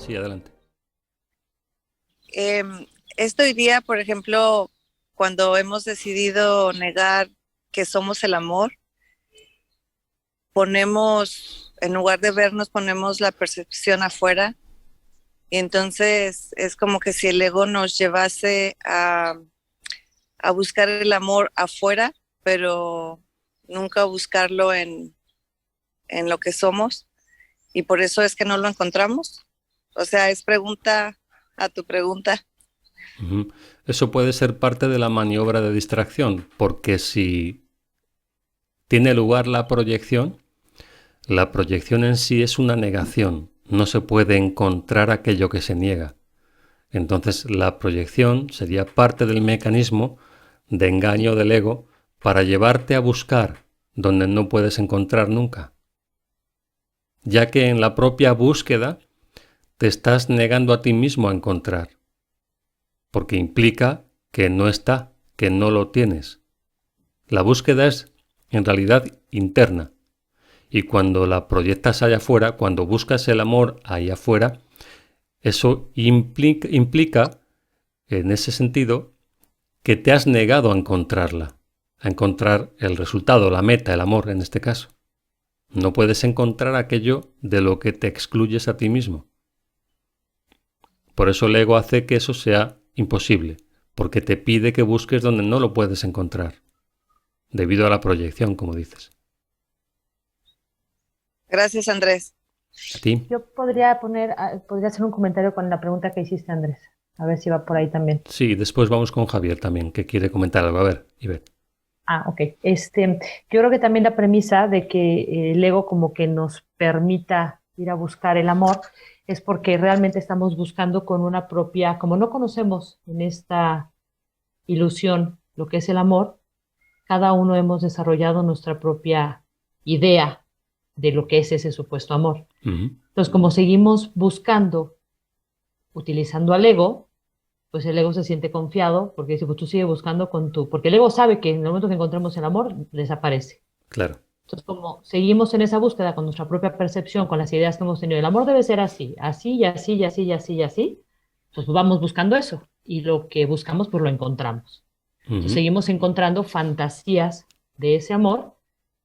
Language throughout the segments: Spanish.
Sí, adelante. Esto hoy día, por ejemplo, cuando hemos decidido negar que somos el amor, ponemos, en lugar de vernos, ponemos la percepción afuera. Y entonces es como que si el ego nos llevase a buscar el amor afuera, pero nunca buscarlo en lo que somos. Y por eso es que no lo encontramos. O sea, es pregunta a tu pregunta. Ujú. Eso puede ser parte de la maniobra de distracción, porque si tiene lugar la proyección en sí es una negación. No se puede encontrar aquello que se niega. Entonces la proyección sería parte del mecanismo de engaño del ego para llevarte a buscar donde no puedes encontrar nunca, ya que en la propia búsqueda te estás negando a ti mismo a encontrar, porque implica que no está, que no lo tienes. La búsqueda es en realidad interna, y cuando la proyectas allá afuera, cuando buscas el amor allá afuera, eso implica en ese sentido que te has negado a encontrarla, a encontrar el resultado, la meta, el amor en este caso. No puedes encontrar aquello de lo que te excluyes a ti mismo. Por eso el ego hace que eso sea imposible, porque te pide que busques donde no lo puedes encontrar, debido a la proyección, como dices. Gracias, Andrés. ¿A ti? Yo podría hacer un comentario con la pregunta que hiciste, Andrés. A ver si va por ahí también. Sí, después vamos con Javier también, que quiere comentar algo. A ver, Ivette. Ah, ok. Yo creo que también la premisa de que el ego como que nos permita ir a buscar el amor es porque realmente estamos buscando con una propia, como no conocemos en esta ilusión lo que es el amor, cada uno hemos desarrollado nuestra propia idea de lo que es ese supuesto amor. Ujú. Entonces, como seguimos buscando, utilizando al ego, pues el ego se siente confiado porque dice, pues tú sigue buscando con tu, porque el ego sabe que en el momento que encontremos el amor, desaparece. Claro. Entonces, como seguimos en esa búsqueda con nuestra propia percepción, con las ideas que hemos tenido, el amor debe ser así, así y así y así y así y así, pues vamos buscando eso y lo que buscamos, pues lo encontramos. Entonces, Ujú. seguimos encontrando fantasías de ese amor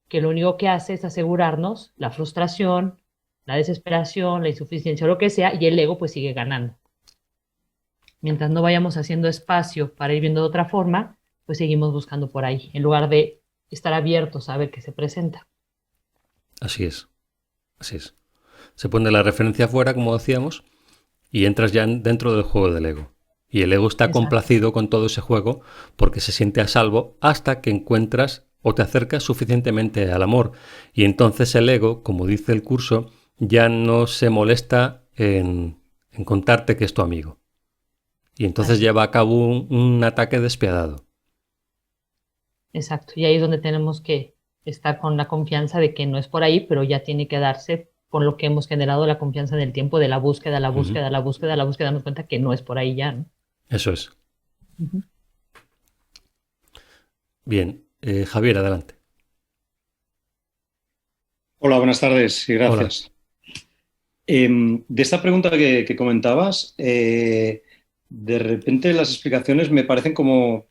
que lo único que hace es asegurarnos la frustración, la desesperación, la insuficiencia o lo que sea, y el ego pues sigue ganando. Mientras no vayamos haciendo espacio para ir viendo de otra forma, pues seguimos buscando por ahí, en lugar de estar abiertos a ver qué se presenta. Así es. Así es. Se pone la referencia afuera, como decíamos, y entras ya dentro del juego del ego. Y el ego está Exacto. complacido con todo ese juego porque se siente a salvo hasta que encuentras o te acercas suficientemente al amor. Y entonces el ego, como dice el curso, ya no se molesta en contarte que es tu amigo. Y entonces Así, lleva a cabo un ataque despiadado. exacto. Y ahí es donde tenemos que estar con la confianza de que no es por ahí, pero ya tiene que darse con lo que hemos generado la confianza en el tiempo de la búsqueda, la Ujú. búsqueda, la búsqueda, la búsqueda, darnos cuenta que no es por ahí ya, ¿no? Eso es. Ujú. Bien. Javier, adelante. Hola, buenas tardes y Hola. gracias. De esta pregunta que comentabas, de repente las explicaciones me parecen como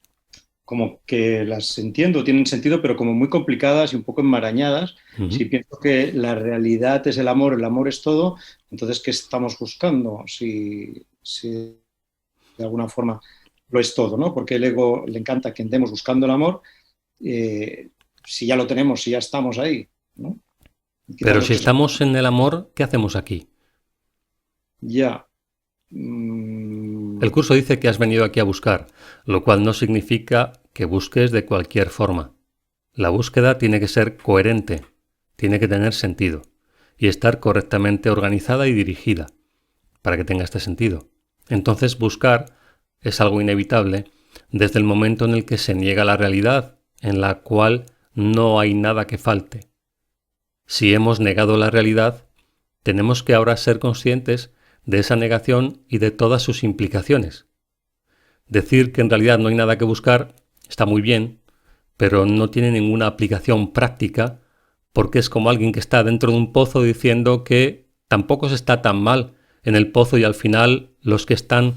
que las entiendo, tienen sentido, pero como muy complicadas y un poco enmarañadas. Ujú. Si pienso que la realidad es el amor es todo, entonces, ¿qué estamos buscando? Si de alguna forma lo es todo, ¿no? Porque el ego le encanta que andemos buscando el amor si ya lo tenemos, si ya estamos ahí, ¿no? Pero si estamos en el amor, ¿qué hacemos aquí? Ya. El curso dice que has venido aquí a buscar, lo cual no significa que busques de cualquier forma. La búsqueda tiene que ser coherente, tiene que tener sentido y estar correctamente organizada y dirigida para que tenga este sentido. Entonces buscar es algo inevitable desde el momento en el que se niega la realidad, en la cual no hay nada que falte. Si hemos negado la realidad, tenemos que ahora ser conscientes de esa negación y de todas sus implicaciones. Decir que en realidad no hay nada que buscar está muy bien, pero no tiene ninguna aplicación práctica porque es como alguien que está dentro de un pozo diciendo que tampoco se está tan mal en el pozo y al final los que están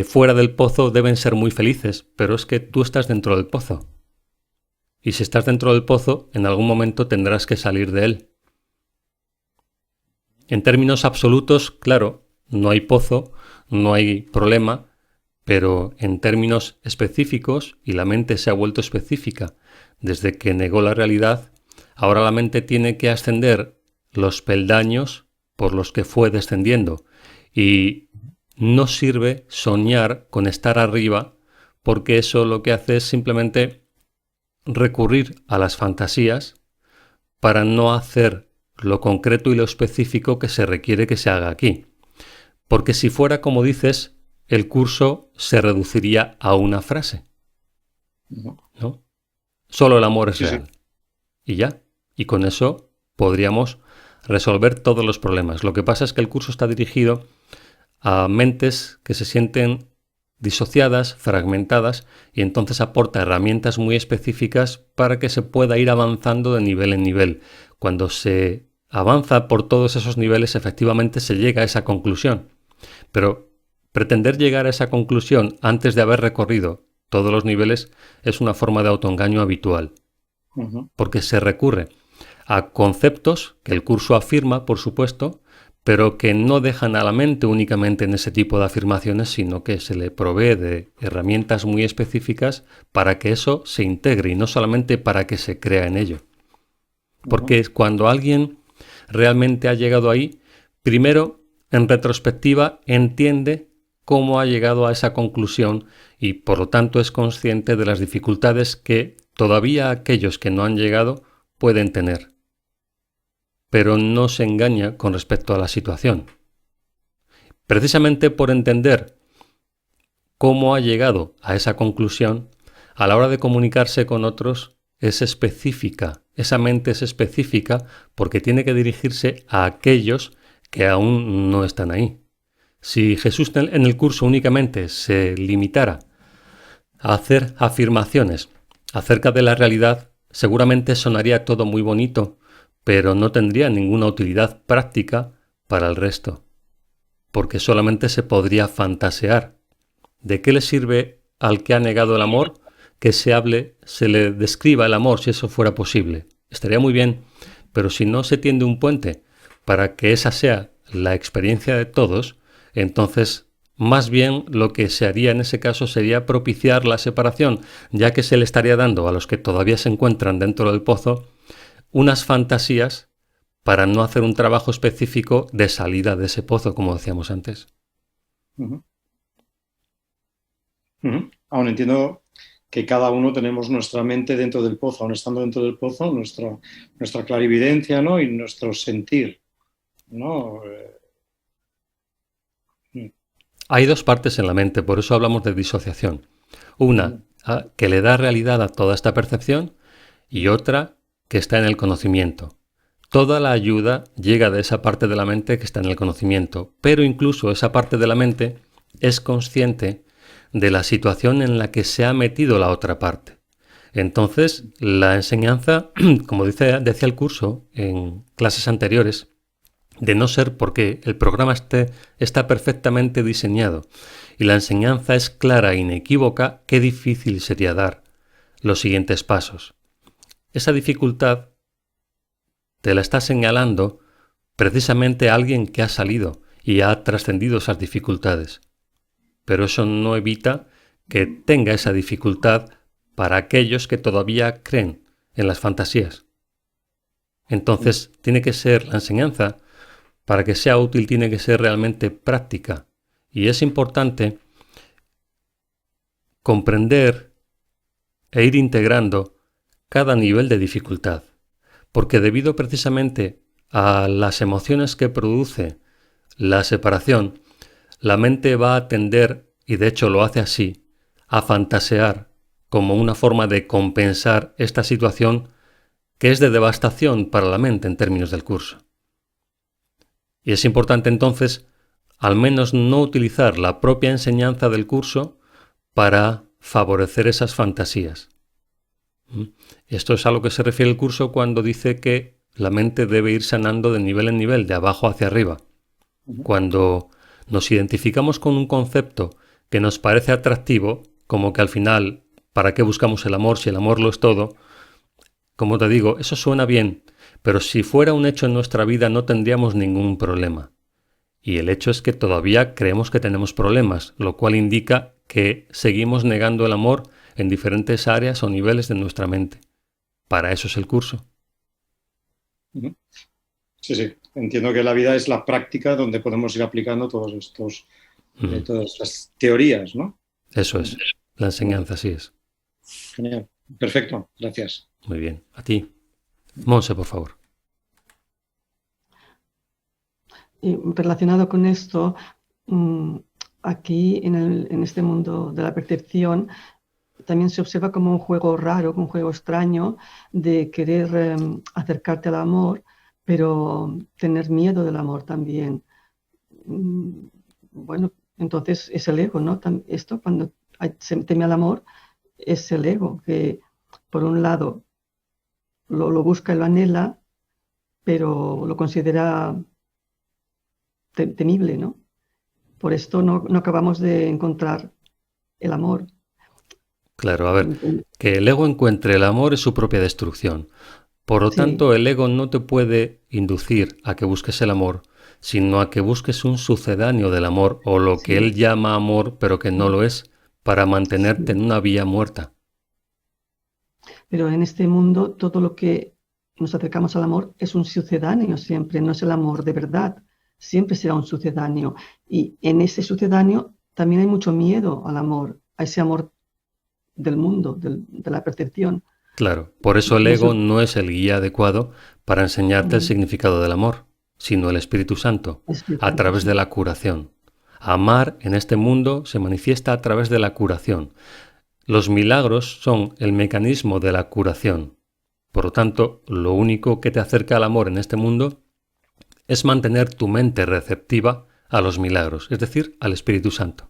fuera del pozo deben ser muy felices, pero es que tú estás dentro del pozo. Y si estás dentro del pozo, en algún momento tendrás que salir de él. En términos absolutos, claro, no hay pozo, no hay problema, pero en términos específicos, y la mente se ha vuelto específica desde que negó la realidad, ahora la mente tiene que ascender los peldaños por los que fue descendiendo. Y no sirve soñar con estar arriba, porque eso lo que hace es simplemente recurrir a las fantasías para no hacer lo concreto y lo específico que se requiere que se haga aquí. Porque si fuera como dices, el curso se reduciría a una frase. ¿No? Solo el amor es real. Sí. Y ya. Y con eso podríamos resolver todos los problemas. Lo que pasa es que el curso está dirigido a mentes que se sienten disociadas, fragmentadas, y entonces aporta herramientas muy específicas para que se pueda ir avanzando de nivel en nivel. Cuando se avanza por todos esos niveles, efectivamente se llega a esa conclusión. Pero pretender llegar a esa conclusión antes de haber recorrido todos los niveles es una forma de autoengaño habitual. Porque se recurre a conceptos que el curso afirma, por supuesto, pero que no dejan a la mente únicamente en ese tipo de afirmaciones, sino que se le provee de herramientas muy específicas para que eso se integre y no solamente para que se crea en ello. Porque cuando alguien realmente ha llegado ahí, primero, en retrospectiva, entiende cómo ha llegado a esa conclusión y por lo tanto es consciente de las dificultades que todavía aquellos que no han llegado pueden tener. Pero no se engaña con respecto a la situación. Precisamente por entender cómo ha llegado a esa conclusión, a la hora de comunicarse con otros es específica. Esa mente es específica porque tiene que dirigirse a aquellos que aún no están ahí. Si Jesús en el curso únicamente se limitara a hacer afirmaciones acerca de la realidad, seguramente sonaría todo muy bonito, pero no tendría ninguna utilidad práctica para el resto, porque solamente se podría fantasear. ¿De qué le sirve al que ha negado el amor que se le describa el amor si eso fuera posible? Estaría muy bien, pero si no se tiende un puente para que esa sea la experiencia de todos, entonces más bien lo que se haría en ese caso sería propiciar la separación, ya que se le estaría dando a los que todavía se encuentran dentro del pozo unas fantasías para no hacer un trabajo específico de salida de ese pozo, como decíamos antes. Aún entiendo que cada uno tenemos nuestra mente dentro del pozo, aún estando dentro del pozo, nuestra clarividencia, ¿no? Y nuestro sentir, ¿no? Hay dos partes en la mente, por eso hablamos de disociación. Una que le da realidad a toda esta percepción y otra que está en el conocimiento. Toda la ayuda llega de esa parte de la mente que está en el conocimiento, pero incluso esa parte de la mente es consciente de la situación en la que se ha metido la otra parte. Entonces, la enseñanza, como decía el curso en clases anteriores, de no ser porque el programa está perfectamente diseñado y la enseñanza es clara e inequívoca, qué difícil sería dar los siguientes pasos. Esa dificultad te la está señalando precisamente alguien que ha salido y ha trascendido esas dificultades. Pero eso no evita que tenga esa dificultad para aquellos que todavía creen en las fantasías. Entonces, tiene que ser la enseñanza, para que sea útil, tiene que ser realmente práctica. Y es importante comprender e ir integrando cada nivel de dificultad, porque debido precisamente a las emociones que produce la separación, la mente va a tender, y de hecho lo hace así, a fantasear como una forma de compensar esta situación que es de devastación para la mente en términos del curso. Y es importante entonces al menos no utilizar la propia enseñanza del curso para favorecer esas fantasías. Esto es a lo que se refiere el curso cuando dice que la mente debe ir sanando de nivel en nivel, de abajo hacia arriba. Cuando nos identificamos con un concepto que nos parece atractivo, como que al final, ¿para qué buscamos el amor si el amor lo es todo? Como te digo, eso suena bien, pero si fuera un hecho en nuestra vida no tendríamos ningún problema. Y el hecho es que todavía creemos que tenemos problemas, lo cual indica que seguimos negando el amor en diferentes áreas o niveles de nuestra mente. Para eso es el curso. Sí, sí. Entiendo que la vida es la práctica donde podemos ir aplicando todos estos, todas las teorías, ¿no? Eso es. La enseñanza, así es. Genial. Perfecto. Gracias. Muy bien. A ti. Monse, por favor. Y relacionado con esto, aquí en este mundo de la percepción también se observa como un juego raro, un juego extraño de querer acercarte al amor, pero tener miedo del amor también. Bueno, entonces es el ego, ¿no? Esto cuando se teme al amor es el ego, que por un lado lo busca y lo anhela, pero lo considera temible, ¿no? Por esto no acabamos de encontrar el amor. Claro, a ver, que el ego encuentre el amor es su propia destrucción. Por lo tanto, el ego no te puede inducir a que busques el amor, sino a que busques un sucedáneo del amor, o lo que él llama amor, pero que no lo es, para mantenerte en una vía muerta. Pero en este mundo todo lo que nos acercamos al amor es un sucedáneo siempre, no es el amor de verdad. Siempre será un sucedáneo. Y en ese sucedáneo también hay mucho miedo al amor, a ese amor del mundo, de la percepción. Claro, por eso el ego no es el guía adecuado para enseñarte el significado del amor, sino el Espíritu Santo, a través de la curación. Amar en este mundo se manifiesta a través de la curación. Los milagros son el mecanismo de la curación. Por lo tanto, lo único que te acerca al amor en este mundo es mantener tu mente receptiva a los milagros, es decir, al Espíritu Santo.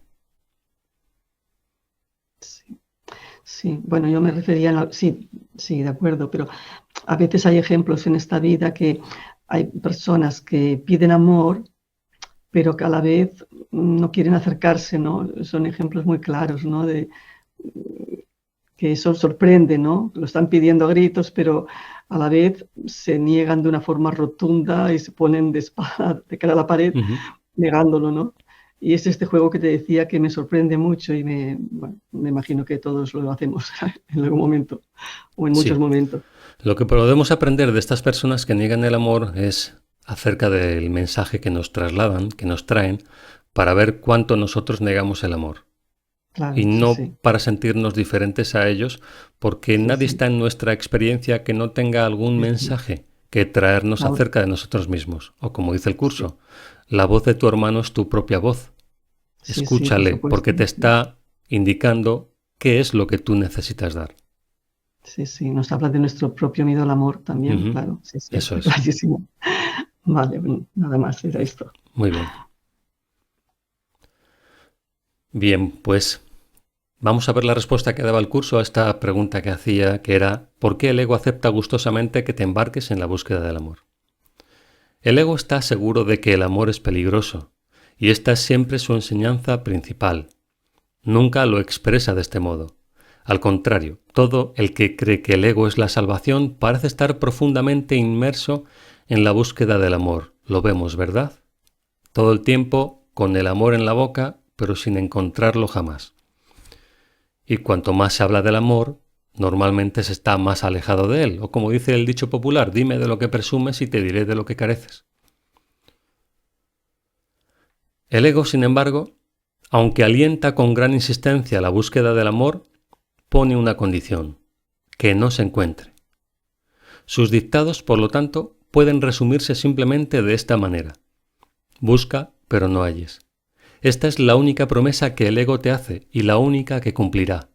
Sí, bueno, yo me refería a... Sí, de acuerdo, pero a veces hay ejemplos en esta vida que hay personas que piden amor, pero que a la vez no quieren acercarse, ¿no? Son ejemplos muy claros, ¿no? Que eso sorprende, ¿no? Lo están pidiendo a gritos, pero a la vez se niegan de una forma rotunda y se ponen de espalda, de cara a la pared, negándolo, ¿no? Y es este juego que te decía que me sorprende mucho y me imagino que todos lo hacemos en algún momento o en muchos momentos. Lo que podemos aprender de estas personas que niegan el amor es acerca del mensaje que nos trasladan, que nos traen, para ver cuánto nosotros negamos el amor. Claro, y no para sentirnos diferentes a ellos, porque nadie está en nuestra experiencia que no tenga algún mensaje que traernos acerca de nosotros mismos. O como dice el curso, la voz de tu hermano es tu propia voz. Escúchale, porque te está indicando qué es lo que tú necesitas dar. Sí, nos habla de nuestro propio miedo al amor también, claro. Eso es. Clarísimo. Vale, nada más era esto. Muy bien. Bien, pues vamos a ver la respuesta que daba el curso a esta pregunta que hacía, que era ¿por qué el ego acepta gustosamente que te embarques en la búsqueda del amor? El ego está seguro de que el amor es peligroso, y esta es siempre su enseñanza principal. Nunca lo expresa de este modo. Al contrario, todo el que cree que el ego es la salvación parece estar profundamente inmerso en la búsqueda del amor. Lo vemos, ¿verdad? Todo el tiempo con el amor en la boca, pero sin encontrarlo jamás. Y cuanto más se habla del amor, normalmente se está más alejado de él. O como dice el dicho popular, dime de lo que presumes y te diré de lo que careces. El ego, sin embargo, aunque alienta con gran insistencia la búsqueda del amor, pone una condición: que no se encuentre. Sus dictados, por lo tanto, pueden resumirse simplemente de esta manera: busca, pero no halles. Esta es la única promesa que el ego te hace y la única que cumplirá,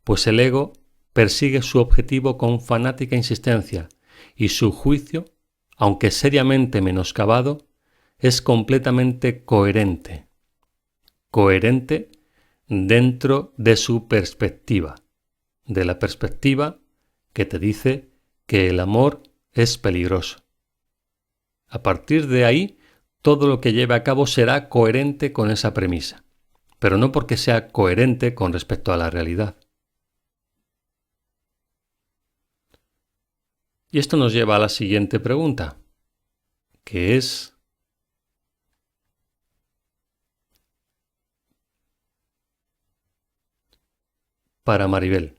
pues el ego persigue su objetivo con fanática insistencia y su juicio, aunque seriamente menoscabado, es completamente coherente. Coherente dentro de su perspectiva, de la perspectiva que te dice que el amor es peligroso. A partir de ahí, todo lo que lleve a cabo será coherente con esa premisa, pero no porque sea coherente con respecto a la realidad. Y esto nos lleva a la siguiente pregunta, que es: para Maribel.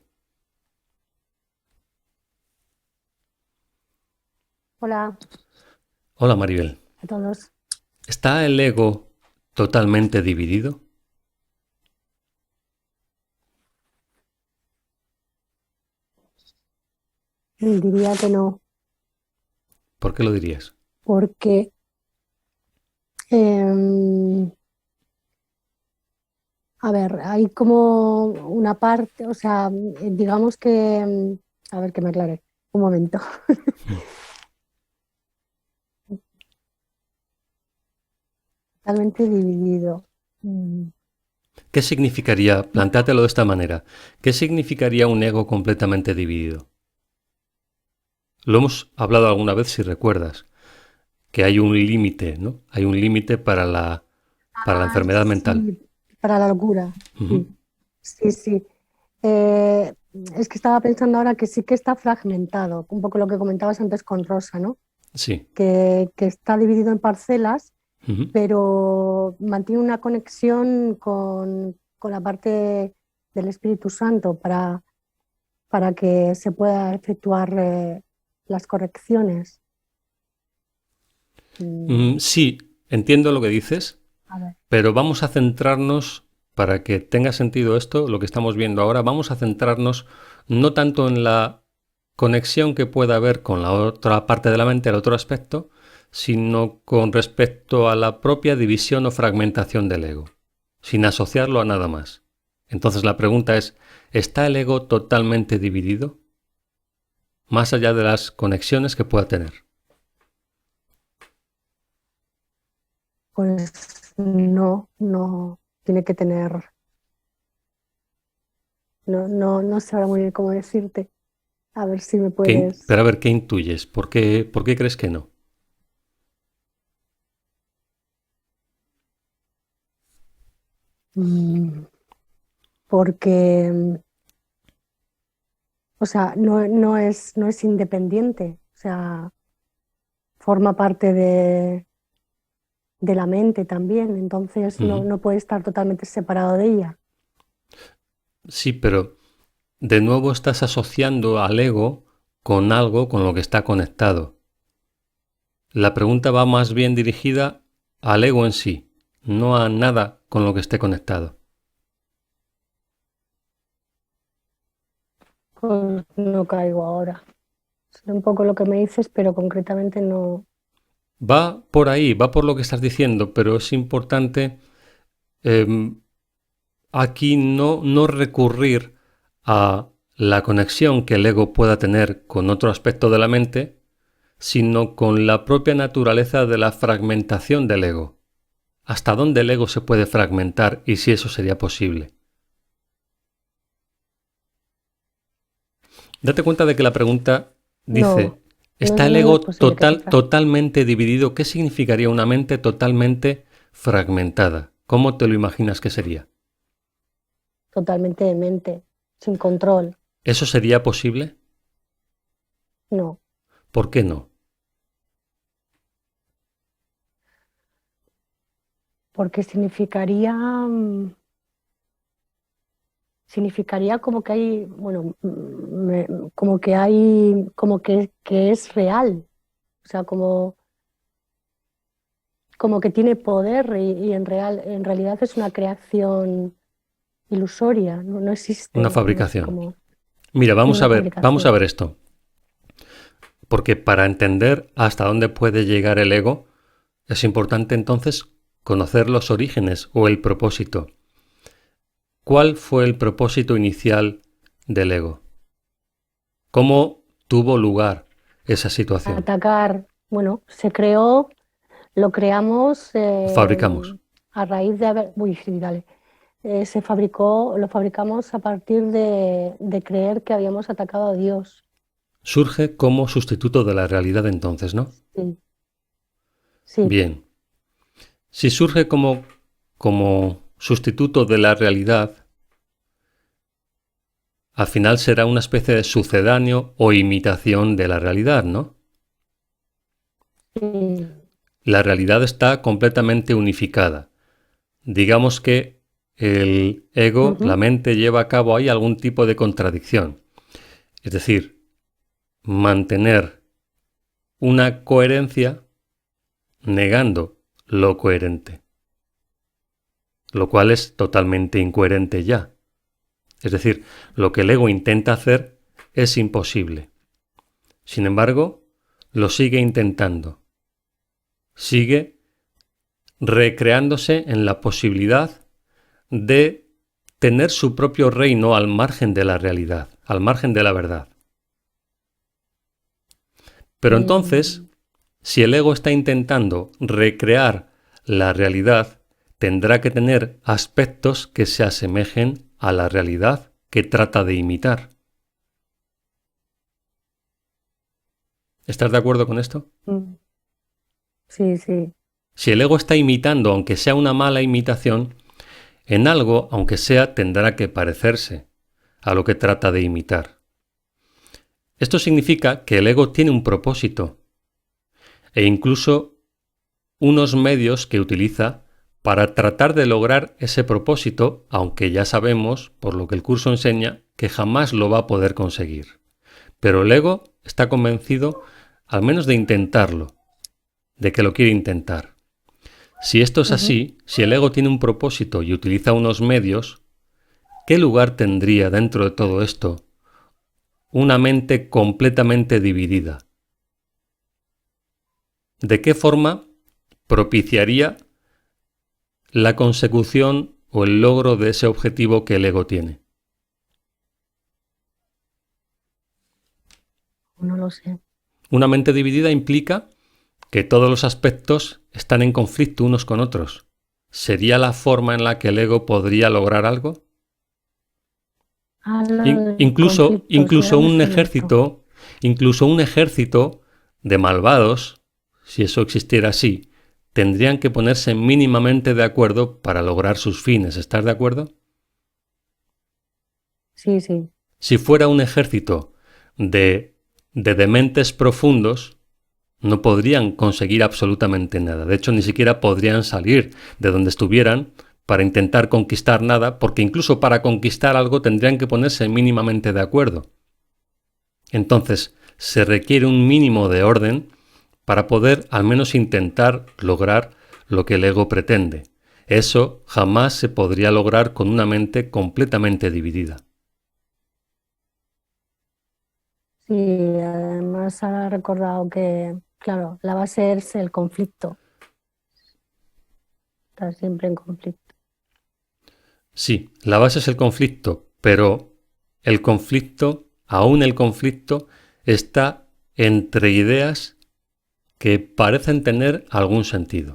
Hola Hola Maribel, a todos. ¿está el ego totalmente dividido? Diría que no, ¿Por qué lo dirías? porque em, a ver, hay como una parte, o sea, digamos que, a ver que me aclare, un momento. Totalmente dividido. ¿Qué significaría, plantátelo de esta manera, qué significaría un ego completamente dividido? Lo hemos hablado alguna vez, si recuerdas, que hay un límite, ¿no? Hay un límite para la Ah, enfermedad mental. sí, para la locura, Ujú. sí, sí, sí. Eh, es que estaba pensando ahora que sí que está fragmentado, un poco lo que comentabas antes con Rosa, ¿no? Sí. Que está dividido en parcelas, Ujú. pero mantiene una conexión con la parte del Espíritu Santo para que se pueda efectuar las correcciones. Mm, Sí, entiendo lo que dices, a ver, pero vamos a centrarnos, para que tenga sentido esto, lo que estamos viendo ahora, vamos a centrarnos no tanto en la conexión que pueda haber con la otra parte de la mente, el otro aspecto, sino con respecto a la propia división o fragmentación del ego, sin asociarlo a nada más. Entonces la pregunta es: ¿está el ego totalmente dividido? Más allá de las conexiones que pueda tener. pues no, no tiene que tener, no sé ahora muy bien cómo decirte. A ver si me puedes. Pero a ver, ¿qué intuyes? ¿Por qué crees que no? mm, Porque, o sea, no es independiente, o sea, forma parte de la mente también, entonces Ujú. no puede estar totalmente separado de ella. Sí, pero de nuevo estás asociando al ego con algo con lo que está conectado. La pregunta va más bien dirigida al ego en sí, no a nada con lo que esté conectado. Pues no caigo ahora. Sé un poco lo que me dices, pero concretamente no. Va por ahí, va por lo que estás diciendo, pero es importante em, aquí no recurrir a la conexión que el ego pueda tener con otro aspecto de la mente, sino con la propia naturaleza de la fragmentación del ego. ¿Hasta dónde el ego se puede fragmentar y si eso sería posible? Date cuenta de que la pregunta dice: No, ¿está el no es ego posible que se fragmente. totalmente dividido? ¿Qué significaría una mente totalmente fragmentada? ¿Cómo te lo imaginas que sería? Totalmente de mente, sin control. ¿Eso sería posible? No, ¿Por qué no? porque significaría, significaría como que hay, bueno, como que hay, como que es real, o sea, como que tiene poder y en realidad es una creación ilusoria, no existe. Una No sé fabricación. Mira, sí, vamos a una ver fabricación. esto. Porque para entender hasta dónde puede llegar el ego, es importante entonces conocer los orígenes o el propósito. ¿Cuál fue el propósito inicial del ego? ¿Cómo tuvo lugar esa situación? Atacar, bueno, se creó, lo creamos Fabricamos. a raíz de haber, uy, sí, dale. Lo fabricamos a partir de creer que habíamos atacado a Dios. Surge como sustituto de la realidad entonces, ¿no? Sí, sí. Bien. Si surge como sustituto de la realidad, al final será una especie de sucedáneo o imitación de la realidad, ¿no? Sí. La realidad está completamente unificada. Digamos que el ego, la mente, lleva a cabo ahí algún tipo de contradicción. Es decir, mantener una coherencia negando lo coherente, lo cual es totalmente incoherente ya. Es decir, lo que el ego intenta hacer es imposible. Sin embargo, lo sigue intentando. Sigue recreándose en la posibilidad de tener su propio reino al margen de la realidad, al margen de la verdad. Pero entonces, si el ego está intentando recrear la realidad, tendrá que tener aspectos que se asemejen a la realidad que trata de imitar. ¿Estás de acuerdo con esto? Sí, sí. Si el ego está imitando, aunque sea una mala imitación, en algo, aunque sea, tendrá que parecerse a lo que trata de imitar. Esto significa que el ego tiene un propósito e incluso unos medios que utiliza para tratar de lograr ese propósito, aunque ya sabemos, por lo que el curso enseña, que jamás lo va a poder conseguir. Pero el ego está convencido, al menos de intentarlo, de que lo quiere intentar. Si esto es así, si el ego tiene un propósito y utiliza unos medios, ¿qué lugar tendría dentro de todo esto una mente completamente dividida? ¿De qué forma propiciaría la consecución o el logro de ese objetivo que el ego tiene? No lo sé. Una mente dividida implica que todos los aspectos están en conflicto unos con otros. ¿Sería la forma en la que el ego podría lograr algo? Incluso un ejército de malvados, si eso existiera así, tendrían que ponerse mínimamente de acuerdo para lograr sus fines. ¿Estás de acuerdo? Sí, sí. Si fuera un ejército de dementes profundos, no podrían conseguir absolutamente nada. De hecho, ni siquiera podrían salir de donde estuvieran para intentar conquistar nada, porque incluso para conquistar algo tendrían que ponerse mínimamente de acuerdo. Entonces, se requiere un mínimo de orden para poder al menos intentar lograr lo que el ego pretende. Eso jamás se podría lograr con una mente completamente dividida. Sí, además ha recordado que, claro, la base es el conflicto. Estar siempre en conflicto. Sí, la base es el conflicto, pero el conflicto, aún el conflicto, está entre ideas que parecen tener algún sentido.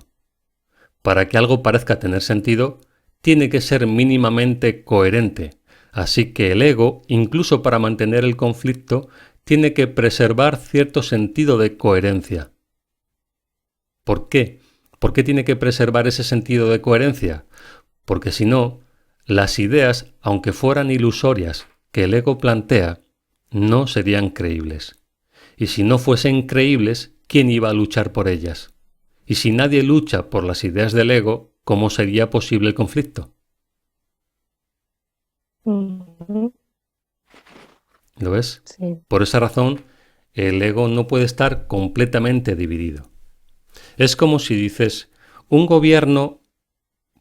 Para que algo parezca tener sentido, tiene que ser mínimamente coherente. Así que el ego, incluso para mantener el conflicto, tiene que preservar cierto sentido de coherencia. ¿Por qué? ¿Por qué tiene que preservar ese sentido de coherencia? Porque si no, las ideas, aunque fueran ilusorias, que el ego plantea, no serían creíbles. Y si no fuesen creíbles, ¿quién iba a luchar por ellas? Y si nadie lucha por las ideas del ego, ¿cómo sería posible el conflicto? ¿Lo ves? Sí. Por esa razón, el ego no puede estar completamente dividido. Es como si dices, un gobierno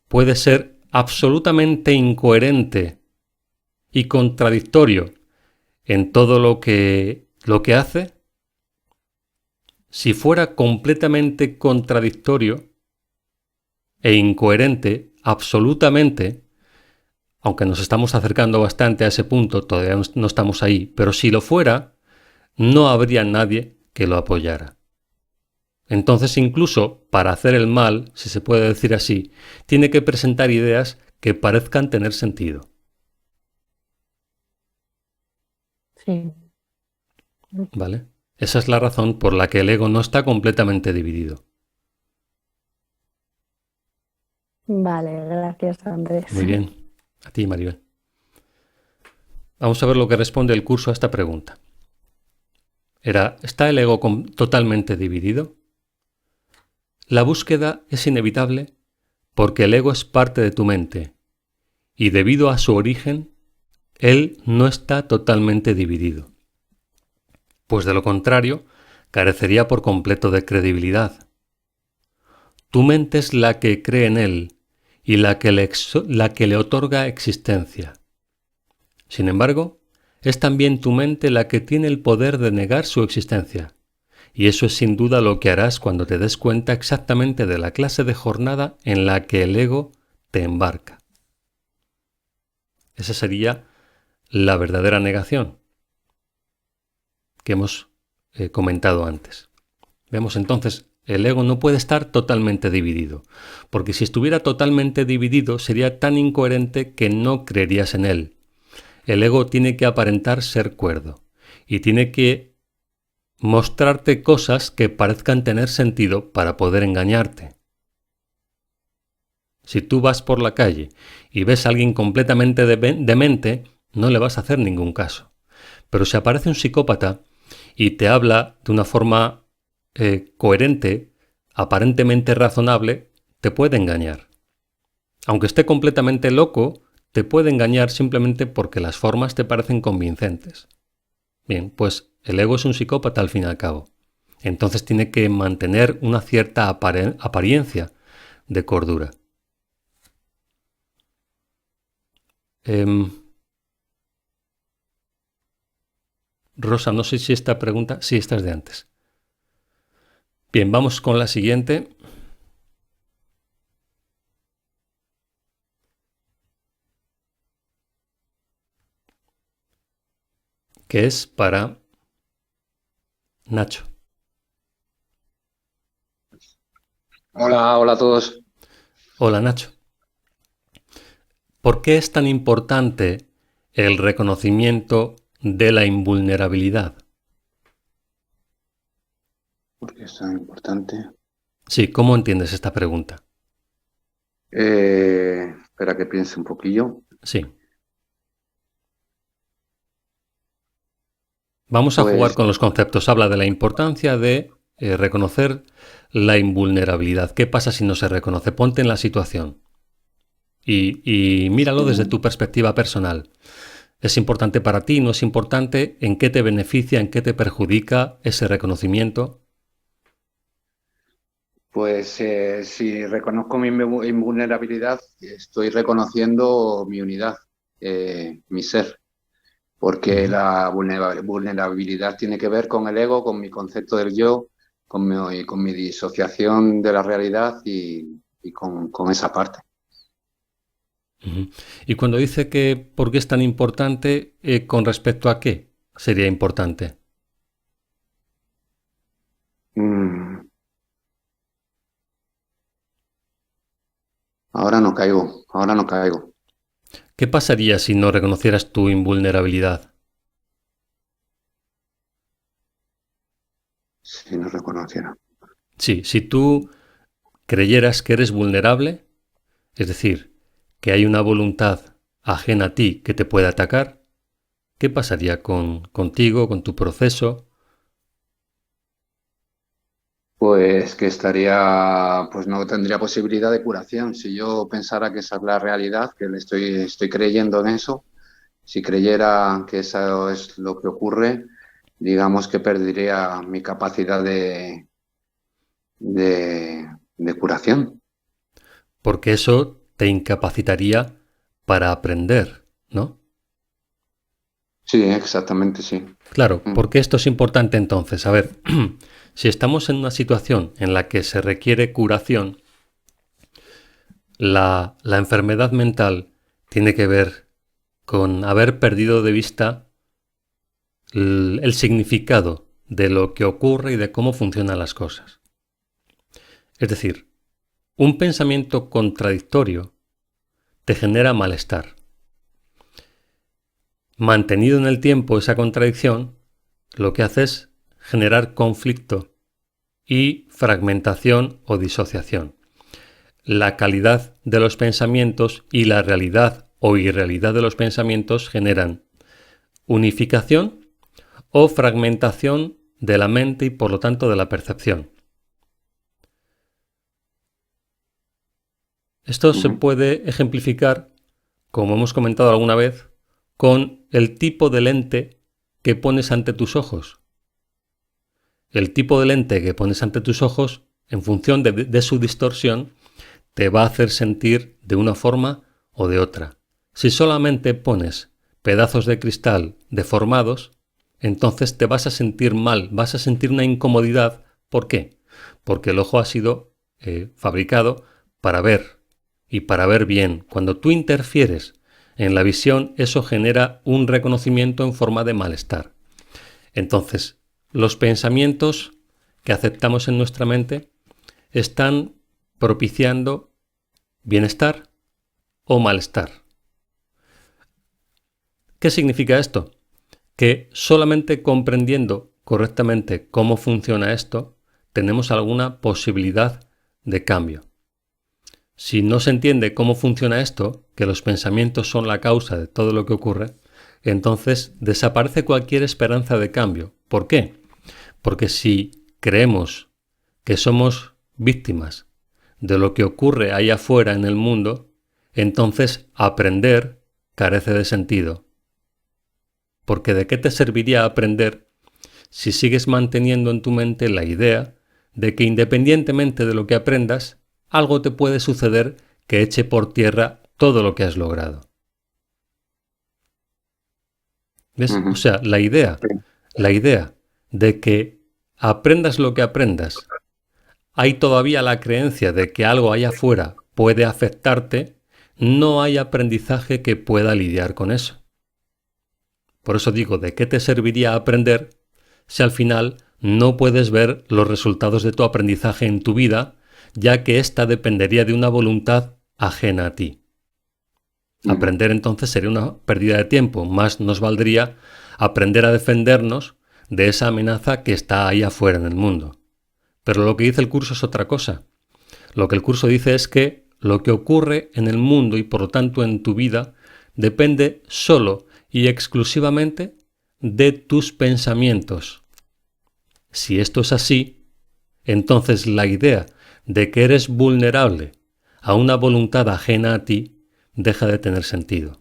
puede ser absolutamente incoherente y contradictorio en todo lo que hace. Si fuera completamente contradictorio e incoherente, absolutamente, aunque nos estamos acercando bastante a ese punto, todavía no estamos ahí, pero si lo fuera, no habría nadie que lo apoyara. Entonces, incluso para hacer el mal, si se puede decir así, tiene que presentar ideas que parezcan tener sentido. Sí. ¿Vale? Esa es la razón por la que el ego no está completamente dividido. Vale, gracias, Andrés. Muy bien. A ti, Maribel. Vamos a ver lo que responde el curso a esta pregunta. ¿Está el ego totalmente dividido? La búsqueda es inevitable porque el ego es parte de tu mente y debido a su origen, él no está totalmente dividido. Pues de lo contrario, carecería por completo de credibilidad. Tu mente es la que cree en él y la que le otorga existencia. Sin embargo, es también tu mente la que tiene el poder de negar su existencia. Y eso es sin duda lo que harás cuando te des cuenta exactamente de la clase de jornada en la que el ego te embarca. Esa sería la verdadera negación que hemos comentado antes. Vemos entonces, el ego no puede estar totalmente dividido, porque si estuviera totalmente dividido sería tan incoherente que no creerías en él. El ego tiene que aparentar ser cuerdo y tiene que mostrarte cosas que parezcan tener sentido para poder engañarte. Si tú vas por la calle y ves a alguien completamente demente, no le vas a hacer ningún caso. Pero si aparece un psicópata y te habla de una forma coherente, aparentemente razonable, te puede engañar. Aunque esté completamente loco, te puede engañar simplemente porque las formas te parecen convincentes. Bien, pues el ego es un psicópata al fin y al cabo. Entonces tiene que mantener una cierta apariencia de cordura. Rosa, no sé si esta pregunta... Sí, esta es de antes. Bien, vamos con la siguiente. Que es para Nacho. Hola a todos. Hola, Nacho. ¿Por qué es tan importante el reconocimiento de la invulnerabilidad? ¿Por qué es tan importante? Sí, ¿cómo entiendes esta pregunta? Espera que piense un poquillo. Sí. Vamos a jugar Pues con los conceptos. Habla de la importancia de reconocer la invulnerabilidad. ¿Qué pasa si no se reconoce? Ponte en la situación y míralo desde tu perspectiva personal. ¿Es importante para ti? ¿No es importante? ¿En qué te beneficia? ¿En qué te perjudica ese reconocimiento? si reconozco mi invulnerabilidad, estoy reconociendo mi unidad, mi ser, porque la vulnerabilidad tiene que ver con el ego, con mi concepto del yo, con mi disociación de la realidad y con esa parte. Y cuando dice que por qué es tan importante, ¿con respecto a qué sería importante? Ahora no caigo. ¿Qué pasaría si no reconocieras tu invulnerabilidad? Si no reconociera. Sí, si tú creyeras que eres vulnerable, es decir, que hay una voluntad ajena a ti que te puede atacar, ¿qué pasaría contigo, con tu proceso? Pues que pues no tendría posibilidad de curación. Si yo pensara que esa es la realidad, que estoy creyendo en eso, Si creyera que eso es lo que ocurre, digamos que perdería mi capacidad de curación. Porque eso te incapacitaría para aprender, ¿no? Sí, exactamente, sí. Claro, porque esto es importante entonces. A ver, si estamos en una situación en la que se requiere curación, la enfermedad mental tiene que ver con haber perdido de vista el significado de lo que ocurre y de cómo funcionan las cosas. Es decir, un pensamiento contradictorio te genera malestar. Mantenido en el tiempo esa contradicción, lo que hace es generar conflicto y fragmentación o disociación. La calidad de los pensamientos y la realidad o irrealidad de los pensamientos generan unificación o fragmentación de la mente y por lo tanto de la percepción. Esto se puede ejemplificar, como hemos comentado alguna vez, con el tipo de lente que pones ante tus ojos. El tipo de lente que pones ante tus ojos, en función de su distorsión, te va a hacer sentir de una forma o de otra. Si solamente pones pedazos de cristal deformados, entonces te vas a sentir mal, vas a sentir una incomodidad. ¿Por qué? Porque el ojo ha sido fabricado para ver y para ver bien. Cuando tú interfieres en la visión, eso genera un reconocimiento en forma de malestar. Entonces, los pensamientos que aceptamos en nuestra mente están propiciando bienestar o malestar. ¿Qué significa esto? Que solamente comprendiendo correctamente cómo funciona esto, tenemos alguna posibilidad de cambio. Si no se entiende cómo funciona esto, que los pensamientos son la causa de todo lo que ocurre, entonces desaparece cualquier esperanza de cambio. ¿Por qué? Porque si creemos que somos víctimas de lo que ocurre ahí afuera en el mundo, entonces aprender carece de sentido. Porque ¿de qué te serviría aprender si sigues manteniendo en tu mente la idea de que independientemente de lo que aprendas, algo te puede suceder que eche por tierra todo lo que has logrado? ¿Ves? O sea, la idea de que aprendas lo que aprendas, hay todavía la creencia de que algo allá afuera puede afectarte, no hay aprendizaje que pueda lidiar con eso. Por eso digo, ¿de qué te serviría aprender si al final no puedes ver los resultados de tu aprendizaje en tu vida, ya que ésta dependería de una voluntad ajena a ti? Aprender entonces sería una pérdida de tiempo, más nos valdría aprender a defendernos de esa amenaza que está ahí afuera en el mundo. Pero lo que dice el curso es otra cosa. Lo que el curso dice es que lo que ocurre en el mundo y por lo tanto en tu vida depende solo y exclusivamente de tus pensamientos. Si esto es así, entonces la idea de que eres vulnerable a una voluntad ajena a ti deja de tener sentido.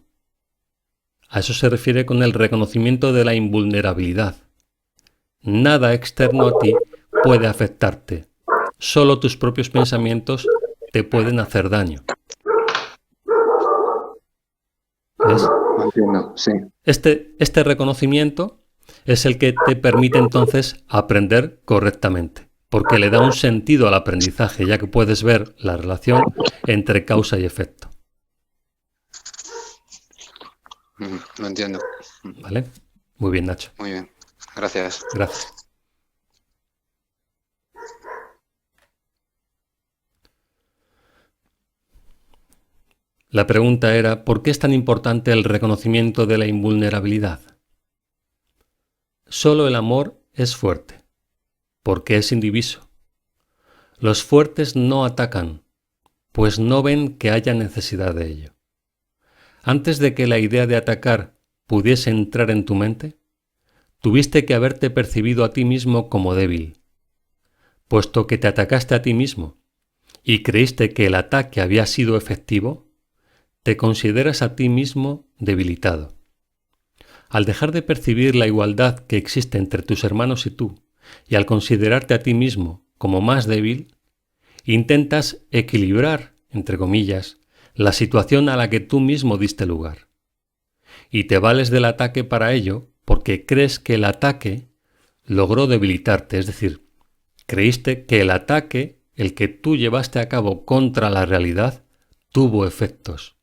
A eso se refiere con el reconocimiento de la invulnerabilidad. Nada externo a ti puede afectarte. Solo tus propios pensamientos te pueden hacer daño. ¿Ves? Entiendo, sí. Este reconocimiento es el que te permite entonces aprender correctamente, porque le da un sentido al aprendizaje, ya que puedes ver la relación entre causa y efecto. Lo entiendo. ¿Vale? Muy bien, Nacho. Muy bien. Gracias. Gracias. La pregunta era, ¿por qué es tan importante el reconocimiento de la invulnerabilidad? Solo el amor es fuerte, porque es indiviso. Los fuertes no atacan, pues no ven que haya necesidad de ello. Antes de que la idea de atacar pudiese entrar en tu mente, tuviste que haberte percibido a ti mismo como débil. Puesto que te atacaste a ti mismo y creíste que el ataque había sido efectivo, te consideras a ti mismo debilitado. Al dejar de percibir la igualdad que existe entre tus hermanos y tú, y al considerarte a ti mismo como más débil, intentas equilibrar, entre comillas, la situación a la que tú mismo diste lugar. Y te vales del ataque para ello porque crees que el ataque logró debilitarte, es decir, creíste que el ataque, el que tú llevaste a cabo contra la realidad, tuvo efectos.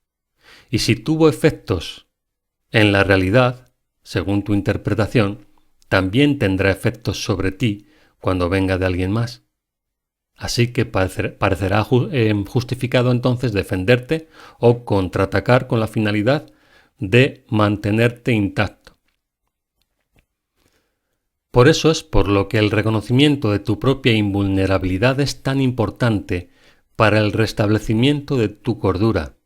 Y si tuvo efectos en la realidad, según tu interpretación, también tendrá efectos sobre ti cuando venga de alguien más. Así que parecerá justificado entonces defenderte o contraatacar con la finalidad de mantenerte intacto. Por eso es por lo que el reconocimiento de tu propia invulnerabilidad es tan importante para el restablecimiento de tu cordura.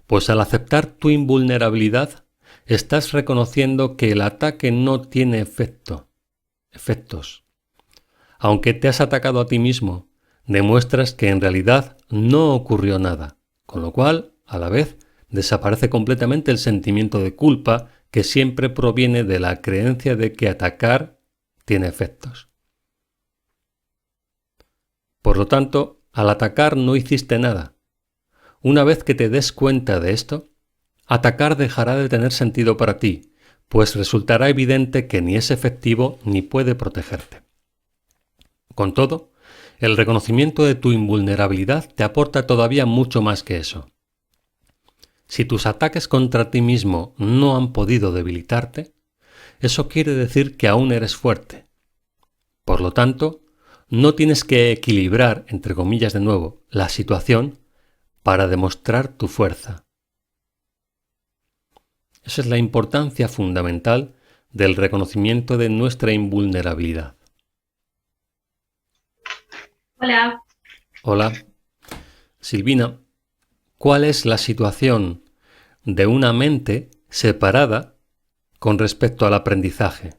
Pues al aceptar tu invulnerabilidad, estás reconociendo que el ataque no tiene efectos. Aunque te has atacado a ti mismo, demuestras que en realidad no ocurrió nada, con lo cual, a la vez, desaparece completamente el sentimiento de culpa que siempre proviene de la creencia de que atacar tiene efectos. Por lo tanto, al atacar no hiciste nada. Una vez que te des cuenta de esto, atacar dejará de tener sentido para ti, pues resultará evidente que ni es efectivo ni puede protegerte. Con todo, el reconocimiento de tu invulnerabilidad te aporta todavía mucho más que eso. Si tus ataques contra ti mismo no han podido debilitarte, eso quiere decir que aún eres fuerte. Por lo tanto, no tienes que equilibrar, entre comillas de nuevo, la situación para demostrar tu fuerza. Esa es la importancia fundamental del reconocimiento de nuestra invulnerabilidad. Hola. Hola. Silvina, ¿cuál es la situación de una mente separada con respecto al aprendizaje?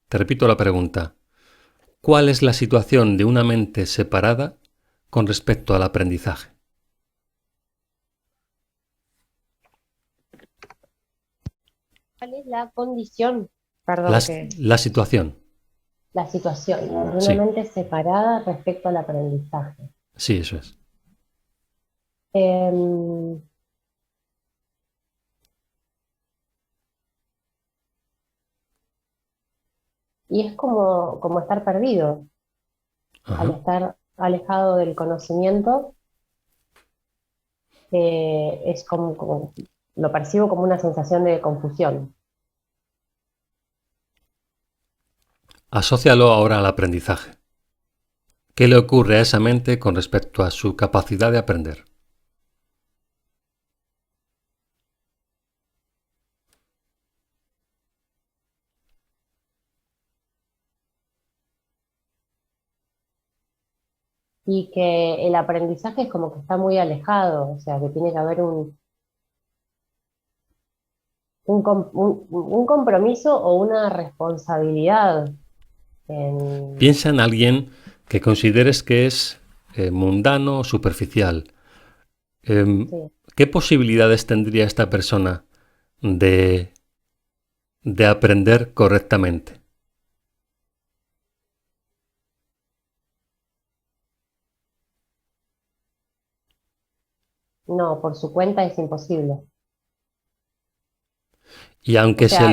Te repito la pregunta. ¿Cuál es la situación de una mente separada con respecto al aprendizaje? ¿Cuál es la condición? Perdón, La situación. La situación de una Sí. mente separada respecto al aprendizaje. Sí, eso es. Y es como estar perdido. Ajá. Al estar alejado del conocimiento, es como lo percibo como una sensación de confusión. Asócialo ahora al aprendizaje. ¿Qué le ocurre a esa mente con respecto a su capacidad de aprender? Y que el aprendizaje es como que está muy alejado, o sea, que tiene que haber un compromiso o una responsabilidad. Piensa en alguien que consideres que es mundano o superficial. Sí. ¿Qué posibilidades tendría esta persona de aprender correctamente? No, por su cuenta es imposible. Y aunque O sea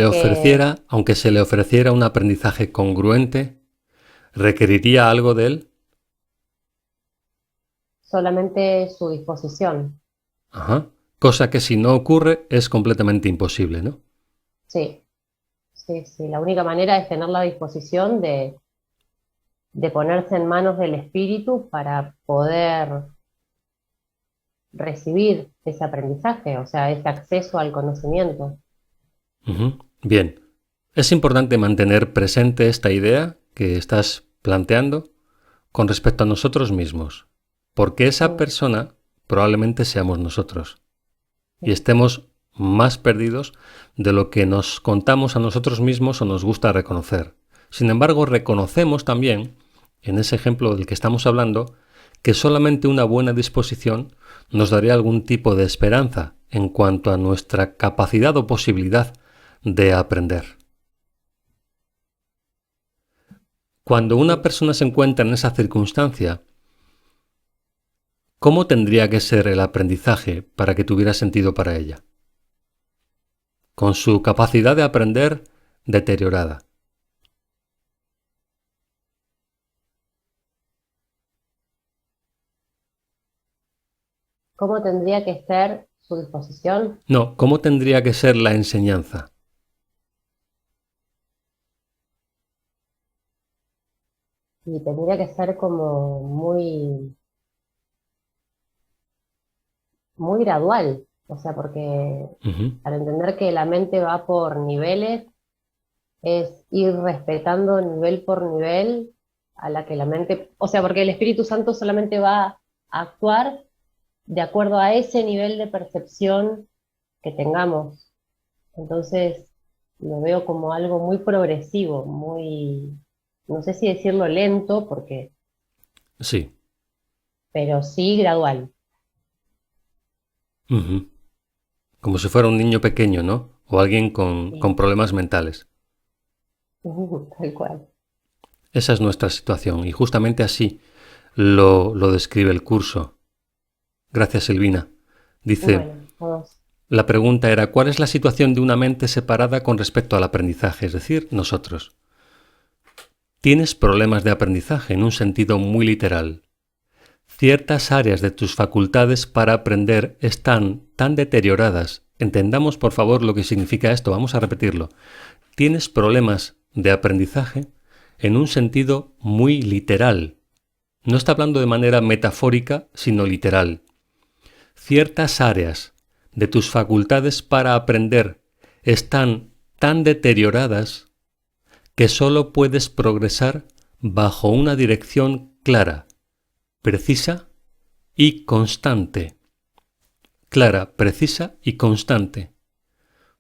aunque se le ofreciera un aprendizaje congruente, ¿requeriría algo de él? Solamente su disposición. Ajá. Cosa que si no ocurre es completamente imposible, ¿no? Sí, sí, sí. La única manera es tener la disposición de ponerse en manos del espíritu para poder recibir ese aprendizaje, o sea, ese acceso al conocimiento. Ujú. Bien. Es importante mantener presente esta idea que estás planteando con respecto a nosotros mismos, porque esa persona probablemente seamos nosotros y estemos más perdidos de lo que nos contamos a nosotros mismos o nos gusta reconocer. Sin embargo, reconocemos también, en ese ejemplo del que estamos hablando, que solamente una buena disposición nos daría algún tipo de esperanza en cuanto a nuestra capacidad o posibilidad de aprender. Cuando una persona se encuentra en esa circunstancia, ¿cómo tendría que ser el aprendizaje para que tuviera sentido para ella? Con su capacidad de aprender deteriorada. ¿Cómo tendría que ser su disposición? No, ¿cómo tendría que ser la enseñanza? Y tendría que ser como muy, muy gradual. O sea, porque al entender que la mente va por niveles, es ir respetando nivel por nivel a la que la mente, o sea, porque el Espíritu Santo solamente va a actuar de acuerdo a ese nivel de percepción que tengamos. Entonces, lo veo como algo muy progresivo, muy, no sé si decirlo lento, porque, Sí. pero sí gradual. Ujú. Como si fuera un niño pequeño, ¿no? O alguien con Sí. problemas mentales. Tal cual. Esa es nuestra situación y justamente así lo describe el curso. Gracias, Silvina. Dice, Bueno, todos. la pregunta era, ¿cuál es la situación de una mente separada con respecto al aprendizaje? Es decir, nosotros. Tienes problemas de aprendizaje en un sentido muy literal. Ciertas áreas de tus facultades para aprender están tan deterioradas. Entendamos, por favor, lo que significa esto. Vamos a repetirlo. Tienes problemas de aprendizaje en un sentido muy literal. No está hablando de manera metafórica, sino literal. Ciertas áreas de tus facultades para aprender están tan deterioradas que solo puedes progresar bajo una dirección clara, precisa y constante. Clara, precisa y constante,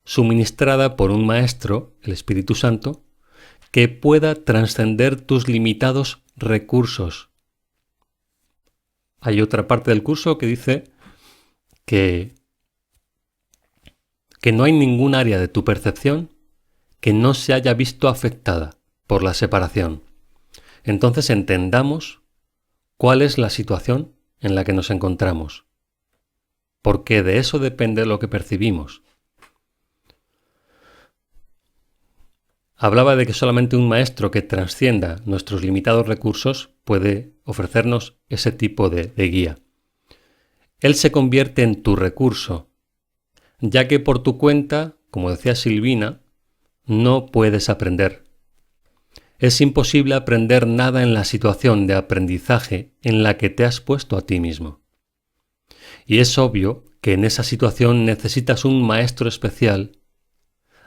suministrada por un maestro, el Espíritu Santo, que pueda trascender tus limitados recursos. Hay otra parte del curso que dice que no hay ningún área de tu percepción que no se haya visto afectada por la separación. Entonces entendamos cuál es la situación en la que nos encontramos, porque de eso depende lo que percibimos. Hablaba de que solamente un maestro que trascienda nuestros limitados recursos puede ofrecernos ese tipo de guía. Él se convierte en tu recurso, ya que por tu cuenta, como decía Silvina, no puedes aprender. Es imposible aprender nada en la situación de aprendizaje en la que te has puesto a ti mismo. Y es obvio que en esa situación necesitas un maestro especial,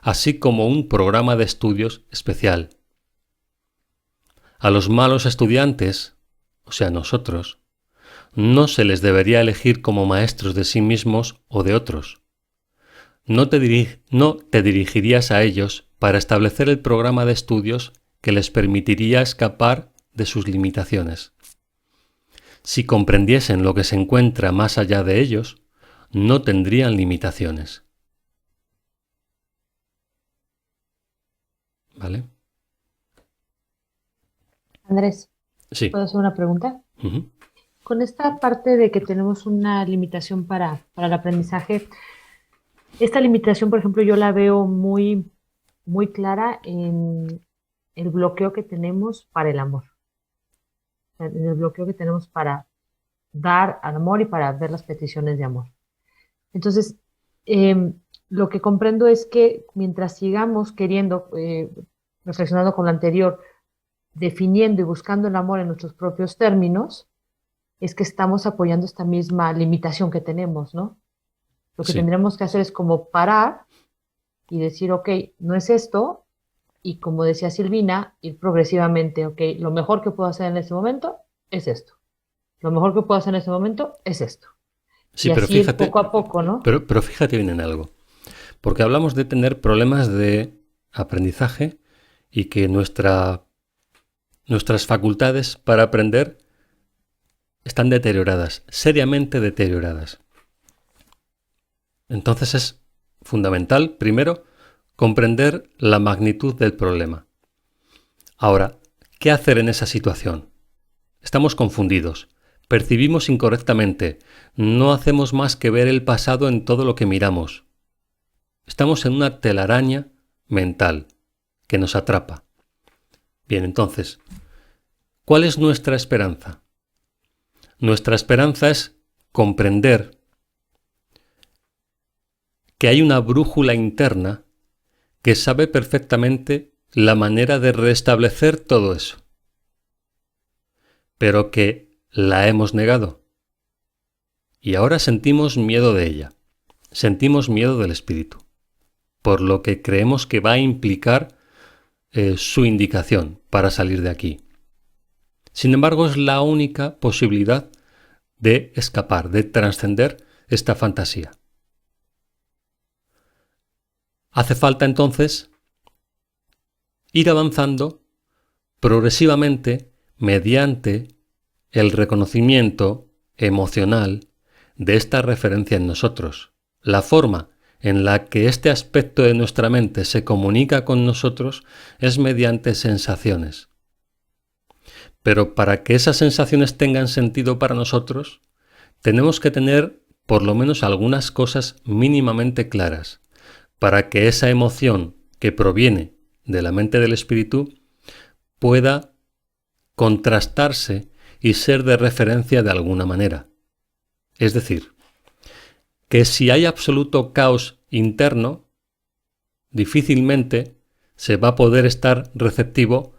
así como un programa de estudios especial. A los malos estudiantes, o sea, nosotros, no se les debería elegir como maestros de sí mismos o de otros. No te dirigirías a ellos para establecer el programa de estudios que les permitiría escapar de sus limitaciones. Si comprendiesen lo que se encuentra más allá de ellos, no tendrían limitaciones. ¿Vale? Andrés, Sí. ¿puedo hacer una pregunta? Uh-huh. Con esta parte de que tenemos una limitación para el aprendizaje, esta limitación, por ejemplo, yo la veo muy, muy clara en el bloqueo que tenemos para el amor. En el bloqueo que tenemos para dar al amor y para ver las peticiones de amor. Entonces, lo que comprendo es que mientras sigamos queriendo, reflexionando con lo anterior, definiendo y buscando el amor en nuestros propios términos, es que estamos apoyando esta misma limitación que tenemos, ¿no? Lo que tendremos que hacer es como parar y decir, ok, no es esto, y como decía Silvina, ir progresivamente, ok, lo mejor que puedo hacer en este momento es esto. Lo mejor que puedo hacer en este momento es esto. Sí, y pero así fíjate, poco a poco, ¿no? Pero fíjate bien en algo. Porque hablamos de tener problemas de aprendizaje y que nuestras facultades para aprender están deterioradas, seriamente deterioradas. Entonces es fundamental, primero, comprender la magnitud del problema. Ahora, ¿qué hacer en esa situación? Estamos confundidos, percibimos incorrectamente, no hacemos más que ver el pasado en todo lo que miramos. Estamos en una telaraña mental que nos atrapa. Bien, entonces, ¿cuál es nuestra esperanza? Nuestra esperanza es comprender que hay una brújula interna que sabe perfectamente la manera de restablecer todo eso, pero que la hemos negado. Y ahora sentimos miedo de ella, sentimos miedo del espíritu, por lo que creemos que va a implicar su indicación para salir de aquí. Sin embargo, es la única posibilidad de escapar, de trascender esta fantasía. Hace falta entonces ir avanzando progresivamente mediante el reconocimiento emocional de esta referencia en nosotros, la forma en la que este aspecto de nuestra mente se comunica con nosotros es mediante sensaciones. Pero para que esas sensaciones tengan sentido para nosotros, tenemos que tener por lo menos algunas cosas mínimamente claras, para que esa emoción que proviene de la mente del espíritu pueda contrastarse y ser de referencia de alguna manera. Es decir, que si hay absoluto caos interno, difícilmente se va a poder estar receptivo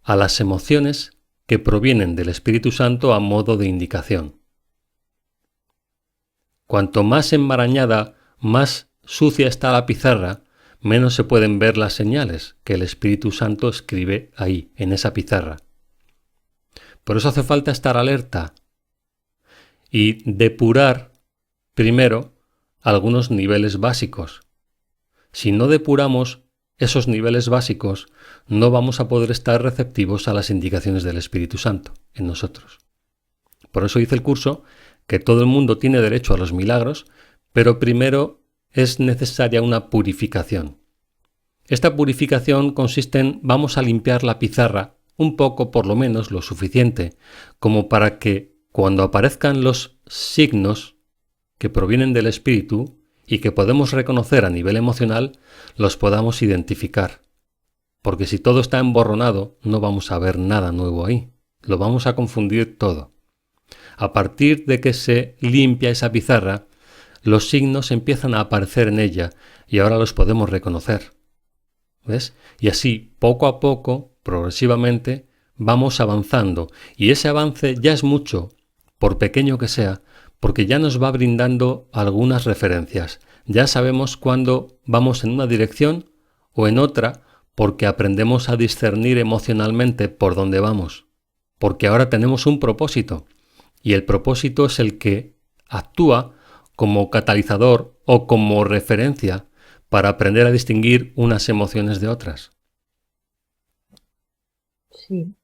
a las emociones que provienen del Espíritu Santo a modo de indicación. Cuanto más enmarañada, más sucia está la pizarra, menos se pueden ver las señales que el Espíritu Santo escribe ahí, en esa pizarra. Por eso hace falta estar alerta y depurar primero algunos niveles básicos. Si no depuramos esos niveles básicos, no vamos a poder estar receptivos a las indicaciones del Espíritu Santo en nosotros. Por eso dice el curso que todo el mundo tiene derecho a los milagros, pero primero es necesaria una purificación. Esta purificación consiste en vamos a limpiar la pizarra un poco, por lo menos lo suficiente, como para que cuando aparezcan los signos que provienen del espíritu y que podemos reconocer a nivel emocional, los podamos identificar. Porque si todo está emborronado, no vamos a ver nada nuevo ahí. Lo vamos a confundir todo. A partir de que se limpia esa pizarra, los signos empiezan a aparecer en ella y ahora los podemos reconocer. ¿Ves? Y así, poco a poco, progresivamente, vamos avanzando. Y ese avance ya es mucho, por pequeño que sea, porque ya nos va brindando algunas referencias. Ya sabemos cuándo vamos en una dirección o en otra, porque aprendemos a discernir emocionalmente por dónde vamos. Porque ahora tenemos un propósito. Y el propósito es el que actúa como catalizador o como referencia para aprender a distinguir unas emociones de otras. Sí,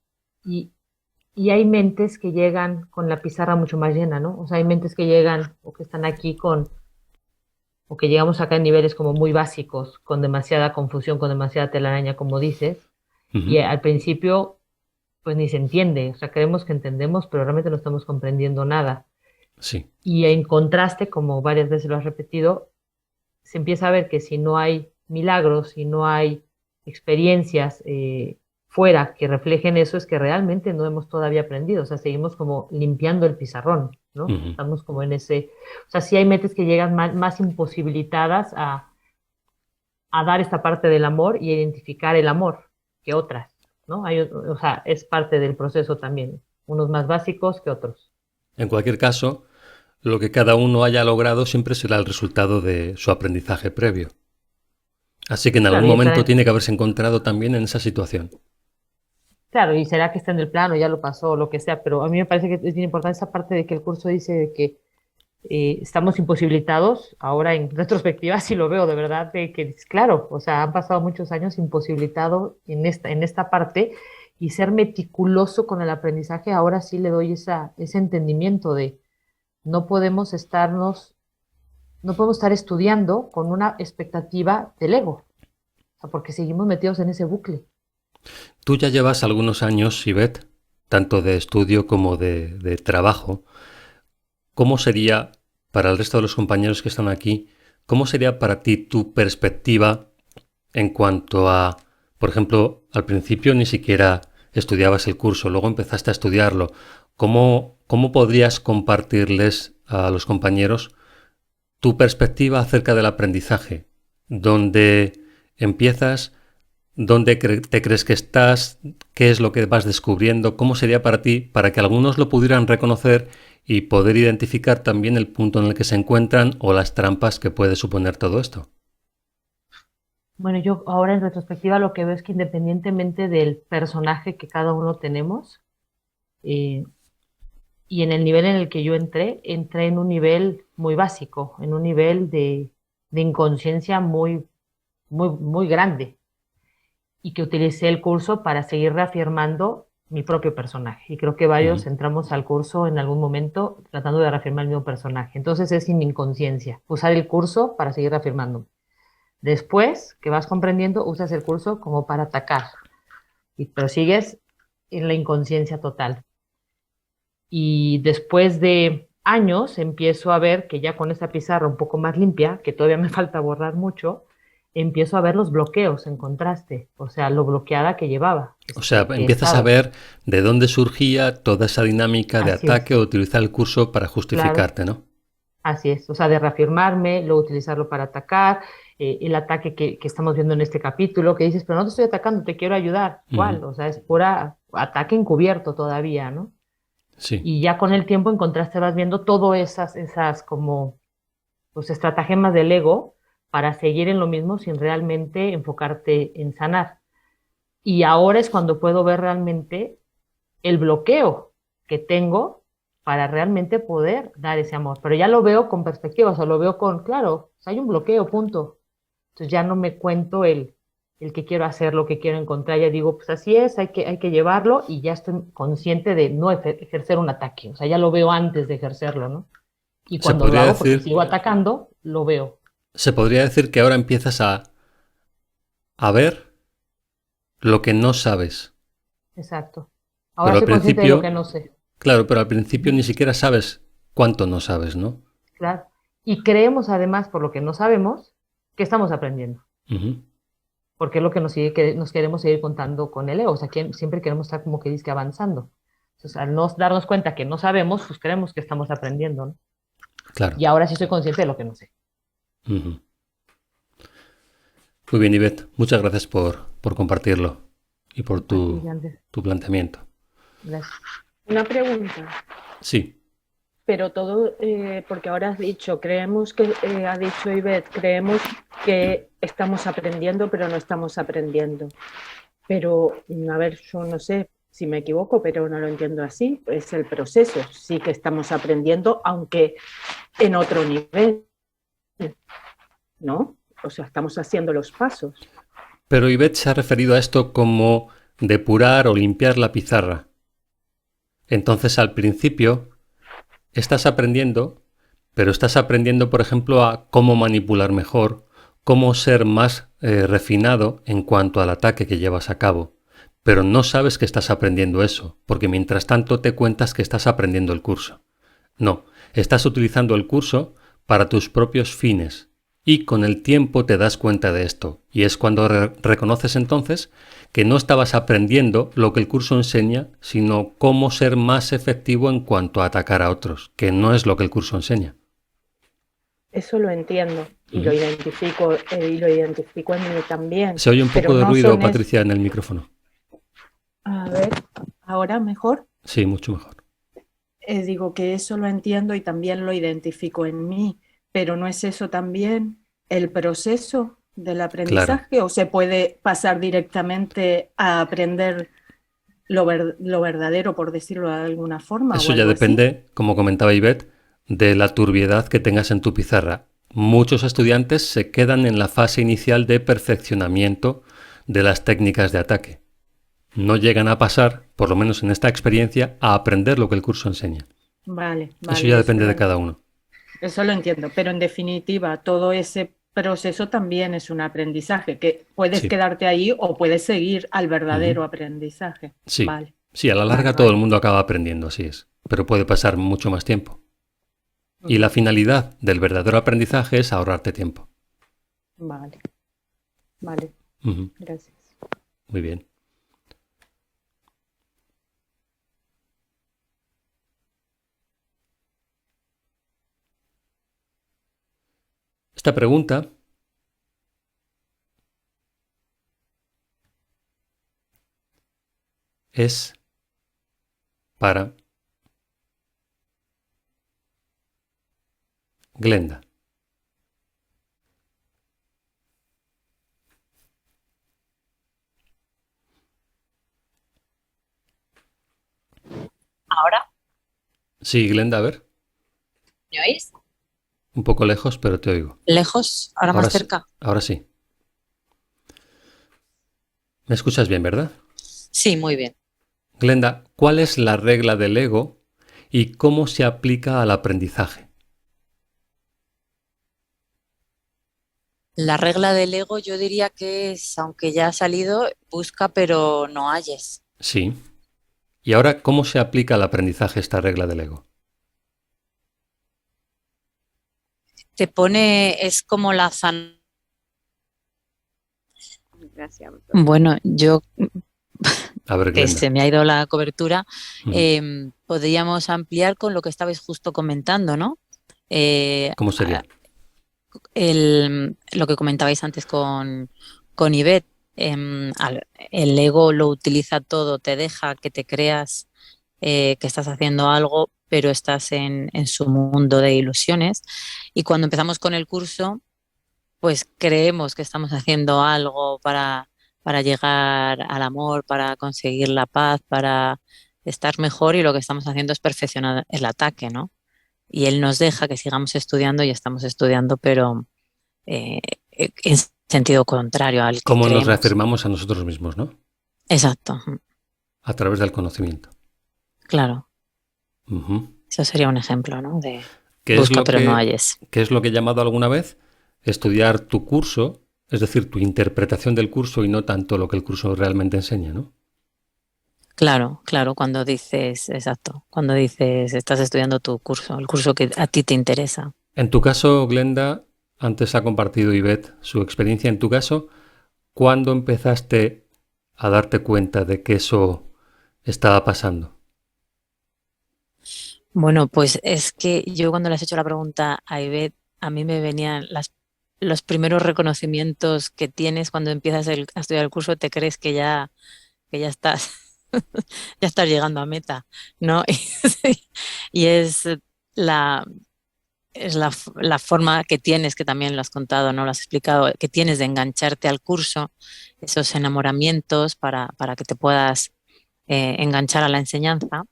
y hay mentes que llegan con la pizarra mucho más llena, ¿no? O sea, hay mentes que llegan o que están aquí o que llegamos acá en niveles como muy básicos, con demasiada confusión, con demasiada telaraña, como dices, y al principio pues ni se entiende, o sea, creemos que entendemos, pero realmente no estamos comprendiendo nada. Sí. Y en contraste, como varias veces lo has repetido, se empieza a ver que si no hay milagros, si no hay experiencias fuera que reflejen eso, es que realmente no hemos todavía aprendido, o sea, seguimos como limpiando el pizarrón, ¿no? Estamos como en ese, o sea, sí hay mentes que llegan más imposibilitadas a dar esta parte del amor y a identificar el amor que otras, ¿no? O sea, es parte del proceso también, unos más básicos que otros. En cualquier caso, lo que cada uno haya logrado siempre será el resultado de su aprendizaje previo. Así que en algún momento tiene que haberse encontrado también en esa situación. Claro, y será que está en el plano, ya lo pasó, o lo que sea, pero a mí me parece que es bien importante esa parte de que el curso dice de que estamos imposibilitados, ahora en retrospectiva sí lo veo de verdad, de que claro, o sea, han pasado muchos años imposibilitado en esta parte, y ser meticuloso con el aprendizaje, ahora sí le doy ese entendimiento de no podemos estar estudiando con una expectativa del ego. O sea, porque seguimos metidos en ese bucle. Tú ya llevas algunos años, Ivette, tanto de estudio como de trabajo. ¿Cómo sería, para el resto de los compañeros que están aquí, cómo sería para ti tu perspectiva en cuanto a, por ejemplo, al principio ni siquiera estudiabas el curso, luego empezaste a estudiarlo? ¿Cómo podrías compartirles a los compañeros tu perspectiva acerca del aprendizaje? ¿Dónde empiezas? ¿Dónde te crees que estás? ¿Qué es lo que vas descubriendo? ¿Cómo sería para ti, para que algunos lo pudieran reconocer y poder identificar también el punto en el que se encuentran o las trampas que puede suponer todo esto? Bueno, yo ahora en retrospectiva lo que veo es que independientemente del personaje que cada uno tenemos, y en el nivel en el que yo entré en un nivel muy básico, en un nivel de inconsciencia muy, muy, muy grande, y que utilicé el curso para seguir reafirmando mi propio personaje. Y creo que varios entramos al curso en algún momento tratando de reafirmar el mismo personaje. Entonces es sin inconsciencia, usar el curso para seguir reafirmando. Después que vas comprendiendo, usas el curso como para atacar, pero sigues en la inconsciencia total. Y después de años empiezo a ver que ya con esta pizarra un poco más limpia, que todavía me falta borrar mucho, empiezo a ver los bloqueos en contraste, o sea, lo bloqueada que llevaba. O sea, empiezas a ver de dónde surgía toda esa dinámica de ataque o utilizar el curso para justificarte, ¿no? Así es, o sea, de reafirmarme, luego utilizarlo para atacar, el ataque que estamos viendo en este capítulo, que dices, pero no te estoy atacando, te quiero ayudar. ¿Cuál? O sea, es pura ataque encubierto todavía, ¿no? Sí. Y ya con el tiempo en contraste vas viendo todas esas como pues, estratagemas del ego para seguir en lo mismo sin realmente enfocarte en sanar. Y ahora es cuando puedo ver realmente el bloqueo que tengo para realmente poder dar ese amor. Pero ya lo veo con perspectiva, o sea, lo veo con, claro, o sea, hay un bloqueo, punto. Entonces ya no me cuento el que quiero hacer, lo que quiero encontrar, ya digo, pues así es, hay que llevarlo y ya estoy consciente de no ejercer un ataque, o sea, ya lo veo antes de ejercerlo, ¿no? Y cuando lo hago, porque sigo atacando, lo veo. Se podría decir que ahora empiezas a ver lo que no sabes. Exacto. Ahora soy consciente de lo que no sé. Claro, pero al principio ni siquiera sabes cuánto no sabes, ¿no? Claro. Y creemos además, por lo que no sabemos, que estamos aprendiendo. Porque es lo que nos queremos seguir contando con el ego. O sea, que siempre queremos estar como que dice avanzando. Entonces, al no darnos cuenta que no sabemos, pues creemos que estamos aprendiendo, ¿no? Claro. Y ahora sí soy consciente de lo que no sé. Muy bien, Ivette. Muchas gracias por compartirlo y por tu planteamiento. Gracias. Una pregunta. Sí. Pero todo, porque ahora has dicho, ha dicho Ivette, creemos que estamos aprendiendo, pero no estamos aprendiendo. Pero, a ver, yo no sé si me equivoco, pero no lo entiendo así. Es el proceso. Sí que estamos aprendiendo, aunque en otro nivel, ¿no? O sea, estamos haciendo los pasos. Pero Ivette se ha referido a esto como depurar o limpiar la pizarra. Entonces, al principio, estás aprendiendo, pero estás aprendiendo, por ejemplo, a cómo manipular mejor, cómo ser más refinado en cuanto al ataque que llevas a cabo. Pero no sabes que estás aprendiendo eso, porque mientras tanto te cuentas que estás aprendiendo el curso. No, estás utilizando el curso para tus propios fines. Y con el tiempo te das cuenta de esto. Y es cuando reconoces entonces que no estabas aprendiendo lo que el curso enseña, sino cómo ser más efectivo en cuanto a atacar a otros, que no es lo que el curso enseña. Eso lo entiendo y lo identifico en mí también. Se oye un poco de ruido, Patricia, en el micrófono. A ver, ¿ahora mejor? Sí, mucho mejor. Digo que eso lo entiendo y también lo identifico en mí, pero ¿no es eso también el proceso del aprendizaje? Claro. ¿O se puede pasar directamente a aprender lo verdadero, por decirlo de alguna forma? Eso ya depende, como comentaba Ivette, de la turbiedad que tengas en tu pizarra. Muchos estudiantes se quedan en la fase inicial de perfeccionamiento de las técnicas de ataque. No llegan a pasar, por lo menos en esta experiencia, a aprender lo que el curso enseña. Vale. Eso ya depende de cada uno. Eso lo entiendo, pero en definitiva, todo ese proceso también es un aprendizaje, que puedes Sí. quedarte ahí o puedes seguir al verdadero Ujú. aprendizaje. Sí. Vale. Sí, a la larga Vale, todo el vale. mundo acaba aprendiendo, así es. Pero puede pasar mucho más tiempo. Y Ujú. la finalidad del verdadero aprendizaje es ahorrarte tiempo. Vale. Vale. Ujú. Gracias. Muy bien. Esta pregunta es para Glenda. ¿Ahora? Sí, Glenda, a ver. ¿Me oís? Un poco lejos, pero te oigo. ¿Lejos? ¿Ahora más sí, cerca? ahora sí. ¿Me escuchas bien, verdad? Sí, muy bien. Glenda, ¿cuál es la regla del ego y cómo se aplica al aprendizaje? La regla del ego yo diría que es, aunque ya ha salido, busca pero no halles. Sí. Y ahora, ¿cómo se aplica al aprendizaje esta regla del ego? Te pone, es como la Gracias. Bueno, yo A ver, que Glenda. se me ha ido la cobertura, Ujú. podríamos ampliar con lo que estabais justo comentando, ¿no? Eh, ¿Cómo sería? lo que comentabais antes con Ivette, el ego lo utiliza todo, te deja que te creas que estás haciendo algo, pero estás en su mundo de ilusiones. Y cuando empezamos con el curso, pues creemos que estamos haciendo algo para llegar al amor, para conseguir la paz, para estar mejor y lo que estamos haciendo es perfeccionar el ataque, ¿no? Y él nos deja que sigamos estudiando y estamos estudiando, pero eh, en sentido contrario al que ¿Cómo nos creemos. reafirmamos a nosotros mismos, no? Exacto, A través del conocimiento. claro. Ujú. Eso sería un ejemplo, ¿no? De ¿Qué es busca lo pero no que, halles. qué es lo que he llamado alguna vez? Estudiar tu curso, es decir, tu interpretación del curso y no tanto lo que el curso realmente enseña, ¿no? Claro, claro, cuando dices, exacto, cuando dices estás estudiando tu curso, el curso que a ti te interesa. En tu caso, Glenda, antes ha compartido Ivette su experiencia. En tu caso, ¿cuándo empezaste a darte cuenta de que eso estaba pasando? Bueno, pues es que yo cuando le has hecho la pregunta a Ivette, a mí me venían los primeros reconocimientos que tienes cuando empiezas a estudiar el curso, te crees que ya estás, ya estás llegando a meta, ¿no? Y la, la forma que tienes, que también lo has contado, ¿no? Lo has explicado, que tienes de engancharte al curso, esos enamoramientos para que te puedas enganchar a la enseñanza.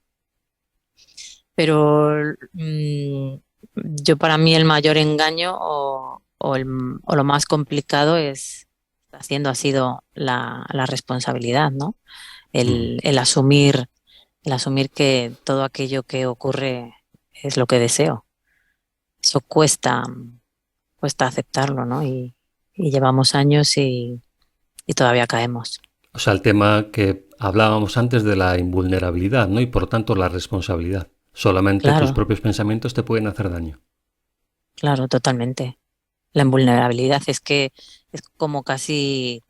Pero yo para mí el mayor engaño o lo más complicado ha sido la responsabilidad, ¿no? Mm. El asumir que todo aquello que ocurre es lo que deseo. Eso cuesta aceptarlo, ¿no? Y llevamos años y todavía caemos. O sea, el tema que hablábamos antes de la invulnerabilidad, ¿no? Y por tanto la responsabilidad. Solamente tus Claro, propios pensamientos te pueden hacer daño. claro, totalmente. La invulnerabilidad es que es como casi,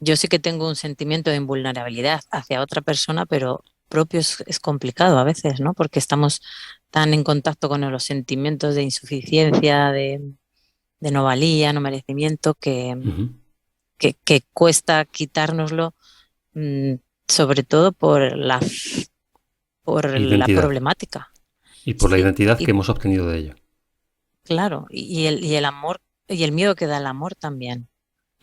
yo sí que tengo un sentimiento de invulnerabilidad hacia otra persona, pero propio es complicado a veces, ¿no? Porque estamos tan en contacto con los sentimientos de insuficiencia, de no valía, no merecimiento, Ujú. que cuesta quitárnoslo, mm, sobre todo por la Identidad. problemática. Y por la Sí, identidad que y hemos obtenido de ello. claro, y el amor, y el miedo que da el amor también.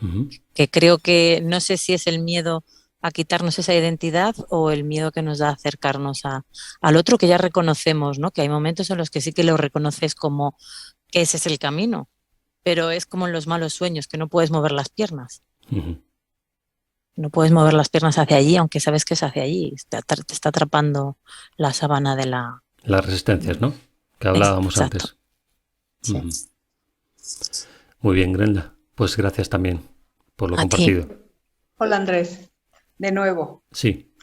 Ujú. Que creo que no sé si es el miedo a quitarnos esa identidad o el miedo que nos da acercarnos al otro que ya reconocemos, ¿no? Que hay momentos en los que sí que lo reconoces como que ese es el camino, pero es como en los malos sueños, que no puedes mover las piernas. Ujú. No puedes mover las piernas hacia allí, aunque sabes que es hacia allí. Te está atrapando la sábana de la... Las resistencias, ¿no? Que hablábamos Exacto, antes. sí. Ujú. Muy bien, Grenda. Pues gracias también por lo A ti. compartido. Hola Andrés, de nuevo. Sí.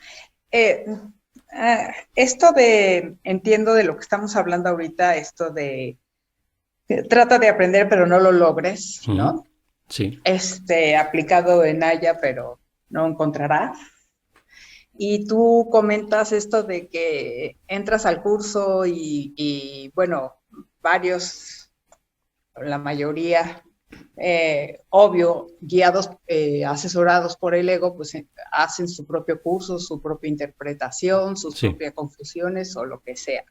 Esto de, entiendo de lo que estamos hablando ahorita, esto de trata de aprender pero no lo logres, ¿no? Sí. Aplicado en Aya, pero no encontrarás. Y tú comentas esto de que entras al curso y bueno, varios, la mayoría, obvio, guiados, asesorados por el ego, pues hacen su propio curso, su propia interpretación, sus propias confusiones o lo que sea.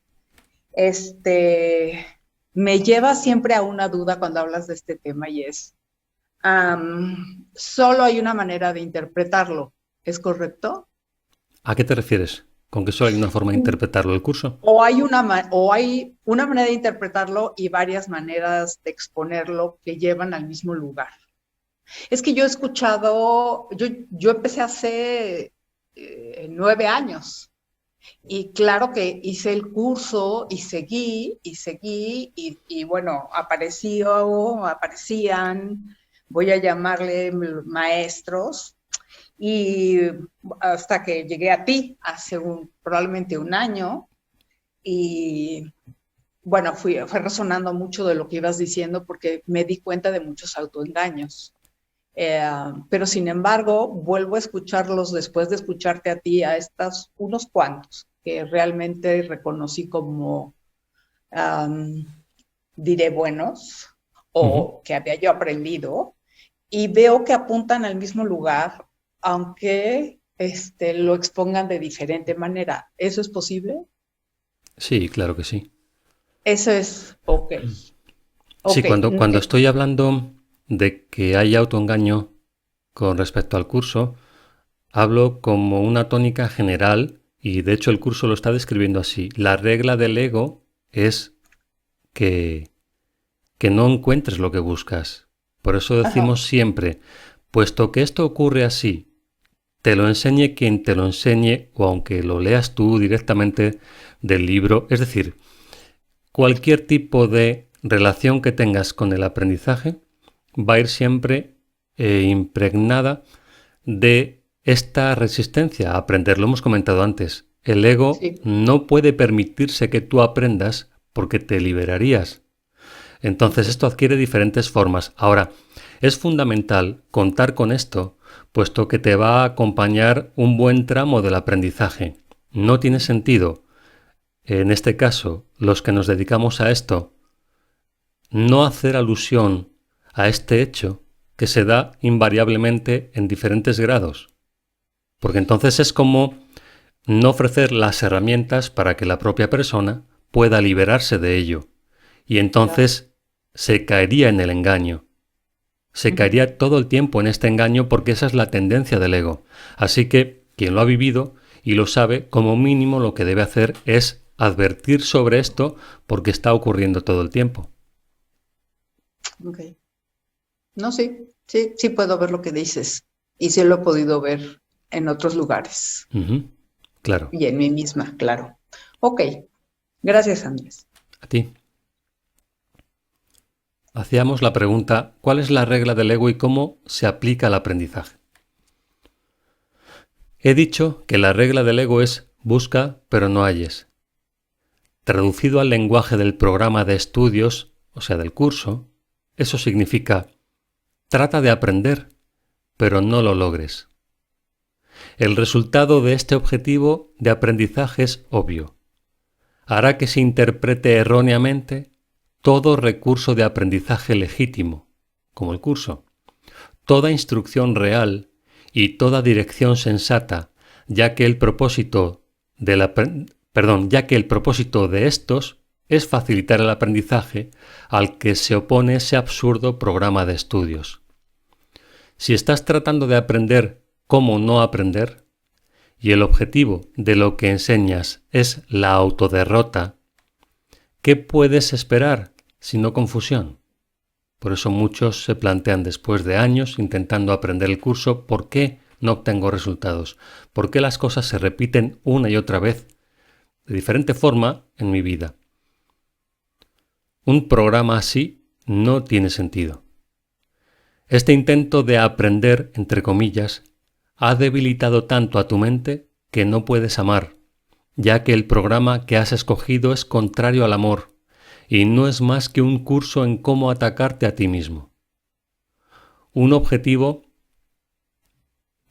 Me lleva siempre a una duda cuando hablas de este tema y es, solo hay una manera de interpretarlo, ¿es correcto? ¿A qué te refieres? ¿Con que solo hay una forma de interpretarlo el curso? O hay una manera de interpretarlo y varias maneras de exponerlo que llevan al mismo lugar. Es que yo he escuchado, yo empecé hace 9 años y claro que hice el curso y seguí y bueno, aparecían, voy a llamarle maestros, y hasta que llegué a ti hace probablemente un año y bueno, fue resonando mucho de lo que ibas diciendo porque me di cuenta de muchos autoengaños. Pero sin embargo, vuelvo a escucharlos después de escucharte a ti, a unos cuantos que realmente reconocí como, diré, buenos o que había yo aprendido y veo que apuntan al mismo lugar, aunque lo expongan de diferente manera. ¿Eso es posible? Sí, claro que sí. Eso es, ok. Sí, cuando estoy hablando de que hay autoengaño con respecto al curso, hablo como una tónica general y de hecho el curso lo está describiendo así. La regla del ego es que no encuentres lo que buscas. Por eso decimos siempre, puesto que esto ocurre así, te lo enseñe quien te lo enseñe o aunque lo leas tú directamente del libro. Es decir, cualquier tipo de relación que tengas con el aprendizaje va a ir siempre impregnada de esta resistencia a aprender. Lo hemos comentado antes. El ego no puede permitirse que tú aprendas porque te liberarías. Entonces esto adquiere diferentes formas. Ahora, es fundamental contar con esto, puesto que te va a acompañar un buen tramo del aprendizaje. No tiene sentido, en este caso, los que nos dedicamos a esto, no hacer alusión a este hecho que se da invariablemente en diferentes grados. Porque entonces es como no ofrecer las herramientas para que la propia persona pueda liberarse de ello. Y entonces se caería en el engaño. Se caería todo el tiempo en este engaño porque esa es la tendencia del ego. Así que quien lo ha vivido y lo sabe, como mínimo lo que debe hacer es advertir sobre esto porque está ocurriendo todo el tiempo. Ok. No, sí puedo ver lo que dices y sí lo he podido ver en otros lugares. Claro. Y en mí misma, claro. Ok. Gracias, Andrés. A ti. Hacíamos la pregunta, ¿cuál es la regla del ego y cómo se aplica al aprendizaje? He dicho que la regla del ego es busca pero no halles. Traducido al lenguaje del programa de estudios, o sea del curso, eso significa trata de aprender, pero no lo logres. El resultado de este objetivo de aprendizaje es obvio. Hará que se interprete erróneamente todo recurso de aprendizaje legítimo, como el curso, toda instrucción real y toda dirección sensata, ya que el propósito de estos es facilitar el aprendizaje al que se opone ese absurdo programa de estudios. Si estás tratando de aprender cómo no aprender, y el objetivo de lo que enseñas es la autoderrota, ¿qué puedes esperar sino confusión? Por eso muchos se plantean después de años intentando aprender el curso, ¿por qué no obtengo resultados? ¿Por qué las cosas se repiten una y otra vez de diferente forma en mi vida? Un programa así no tiene sentido. Este intento de aprender, entre comillas, ha debilitado tanto a tu mente que no puedes amar, ya que el programa que has escogido es contrario al amor y no es más que un curso en cómo atacarte a ti mismo. Un objetivo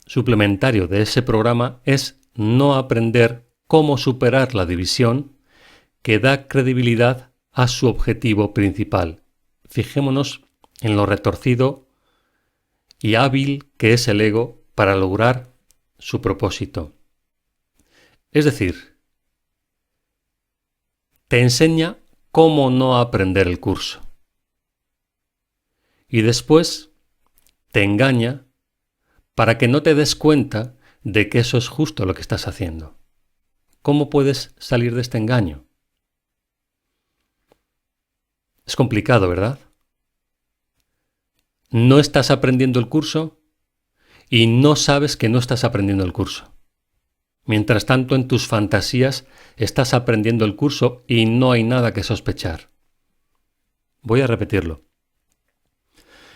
suplementario de ese programa es no aprender cómo superar la división que da credibilidad a su objetivo principal. Fijémonos en lo retorcido y hábil que es el ego para lograr su propósito. Es decir, te enseña cómo no aprender el curso. Y después te engaña para que no te des cuenta de que eso es justo lo que estás haciendo. ¿Cómo puedes salir de este engaño? Es complicado, ¿verdad? No estás aprendiendo el curso y no sabes que no estás aprendiendo el curso. Mientras tanto, en tus fantasías estás aprendiendo el curso y no hay nada que sospechar. Voy a repetirlo.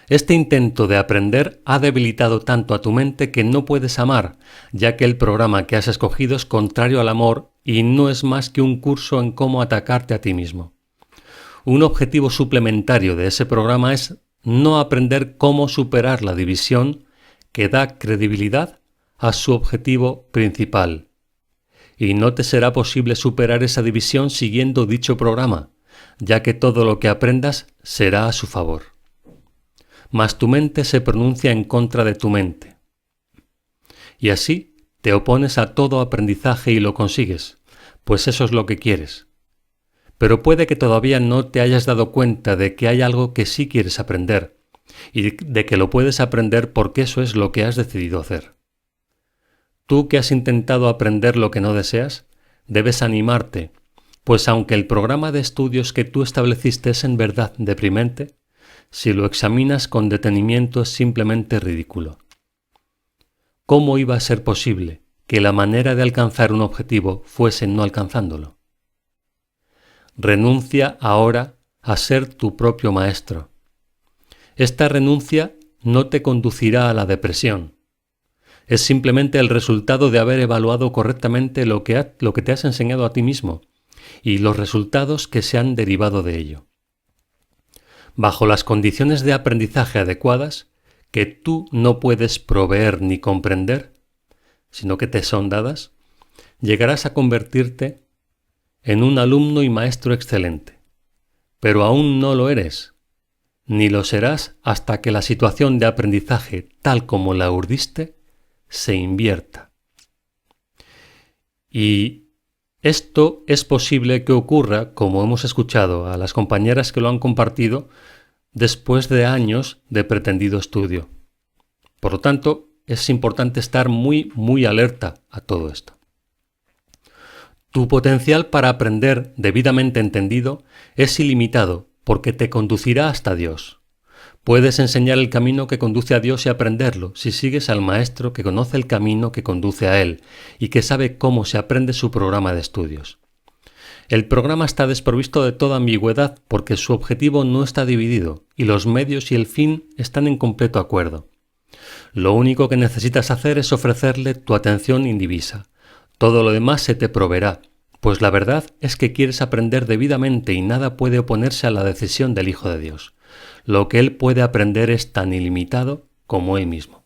Este intento de aprender ha debilitado tanto a tu mente que no puedes amar, ya que el programa que has escogido es contrario al amor y no es más que un curso en cómo atacarte a ti mismo. Un objetivo suplementario de ese programa es no aprender cómo superar la división que da credibilidad a su objetivo principal. Y no te será posible superar esa división siguiendo dicho programa, ya que todo lo que aprendas será a su favor. Mas tu mente se pronuncia en contra de tu mente. Y así te opones a todo aprendizaje y lo consigues, pues eso es lo que quieres. Pero puede que todavía no te hayas dado cuenta de que hay algo que sí quieres aprender, y de que lo puedes aprender porque eso es lo que has decidido hacer. Tú que has intentado aprender lo que no deseas, debes animarte, pues aunque el programa de estudios que tú estableciste es en verdad deprimente, si lo examinas con detenimiento es simplemente ridículo. ¿Cómo iba a ser posible que la manera de alcanzar un objetivo fuese no alcanzándolo? Renuncia ahora a ser tu propio maestro. Esta renuncia no te conducirá a la depresión. Es simplemente el resultado de haber evaluado correctamente lo que te has enseñado a ti mismo y los resultados que se han derivado de ello. Bajo las condiciones de aprendizaje adecuadas, que tú no puedes proveer ni comprender, sino que te son dadas, llegarás a convertirte en un alumno y maestro excelente. Pero aún no lo eres, ni lo serás hasta que la situación de aprendizaje tal como la urdiste se invierta. Y esto es posible que ocurra, como hemos escuchado a las compañeras que lo han compartido, después de años de pretendido estudio. Por lo tanto, es importante estar muy alerta a todo esto. Tu potencial para aprender debidamente entendido es ilimitado porque te conducirá hasta Dios. Puedes enseñar el camino que conduce a Dios y aprenderlo si sigues al maestro que conoce el camino que conduce a Él y que sabe cómo se aprende su programa de estudios. El programa está desprovisto de toda ambigüedad porque su objetivo no está dividido y los medios y el fin están en completo acuerdo. Lo único que necesitas hacer es ofrecerle tu atención indivisa. Todo lo demás se te proveerá, pues la verdad es que quieres aprender debidamente y nada puede oponerse a la decisión del Hijo de Dios. Lo que Él puede aprender es tan ilimitado como Él mismo.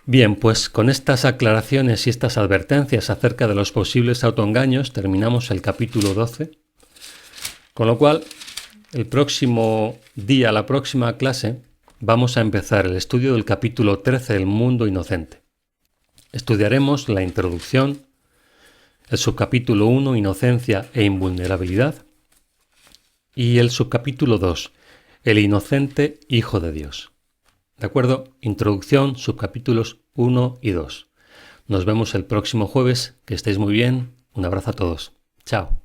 Bien, pues con estas aclaraciones y estas advertencias acerca de los posibles autoengaños terminamos el capítulo 12, con lo cual el próximo día, la próxima clase, vamos a empezar el estudio del capítulo 13 del mundo inocente. Estudiaremos la introducción, el subcapítulo 1, inocencia e invulnerabilidad, y el subcapítulo 2, el inocente Hijo de Dios. ¿De acuerdo? Introducción, subcapítulos 1 y 2. Nos vemos el próximo jueves. Que estéis muy bien. Un abrazo a todos. Chao.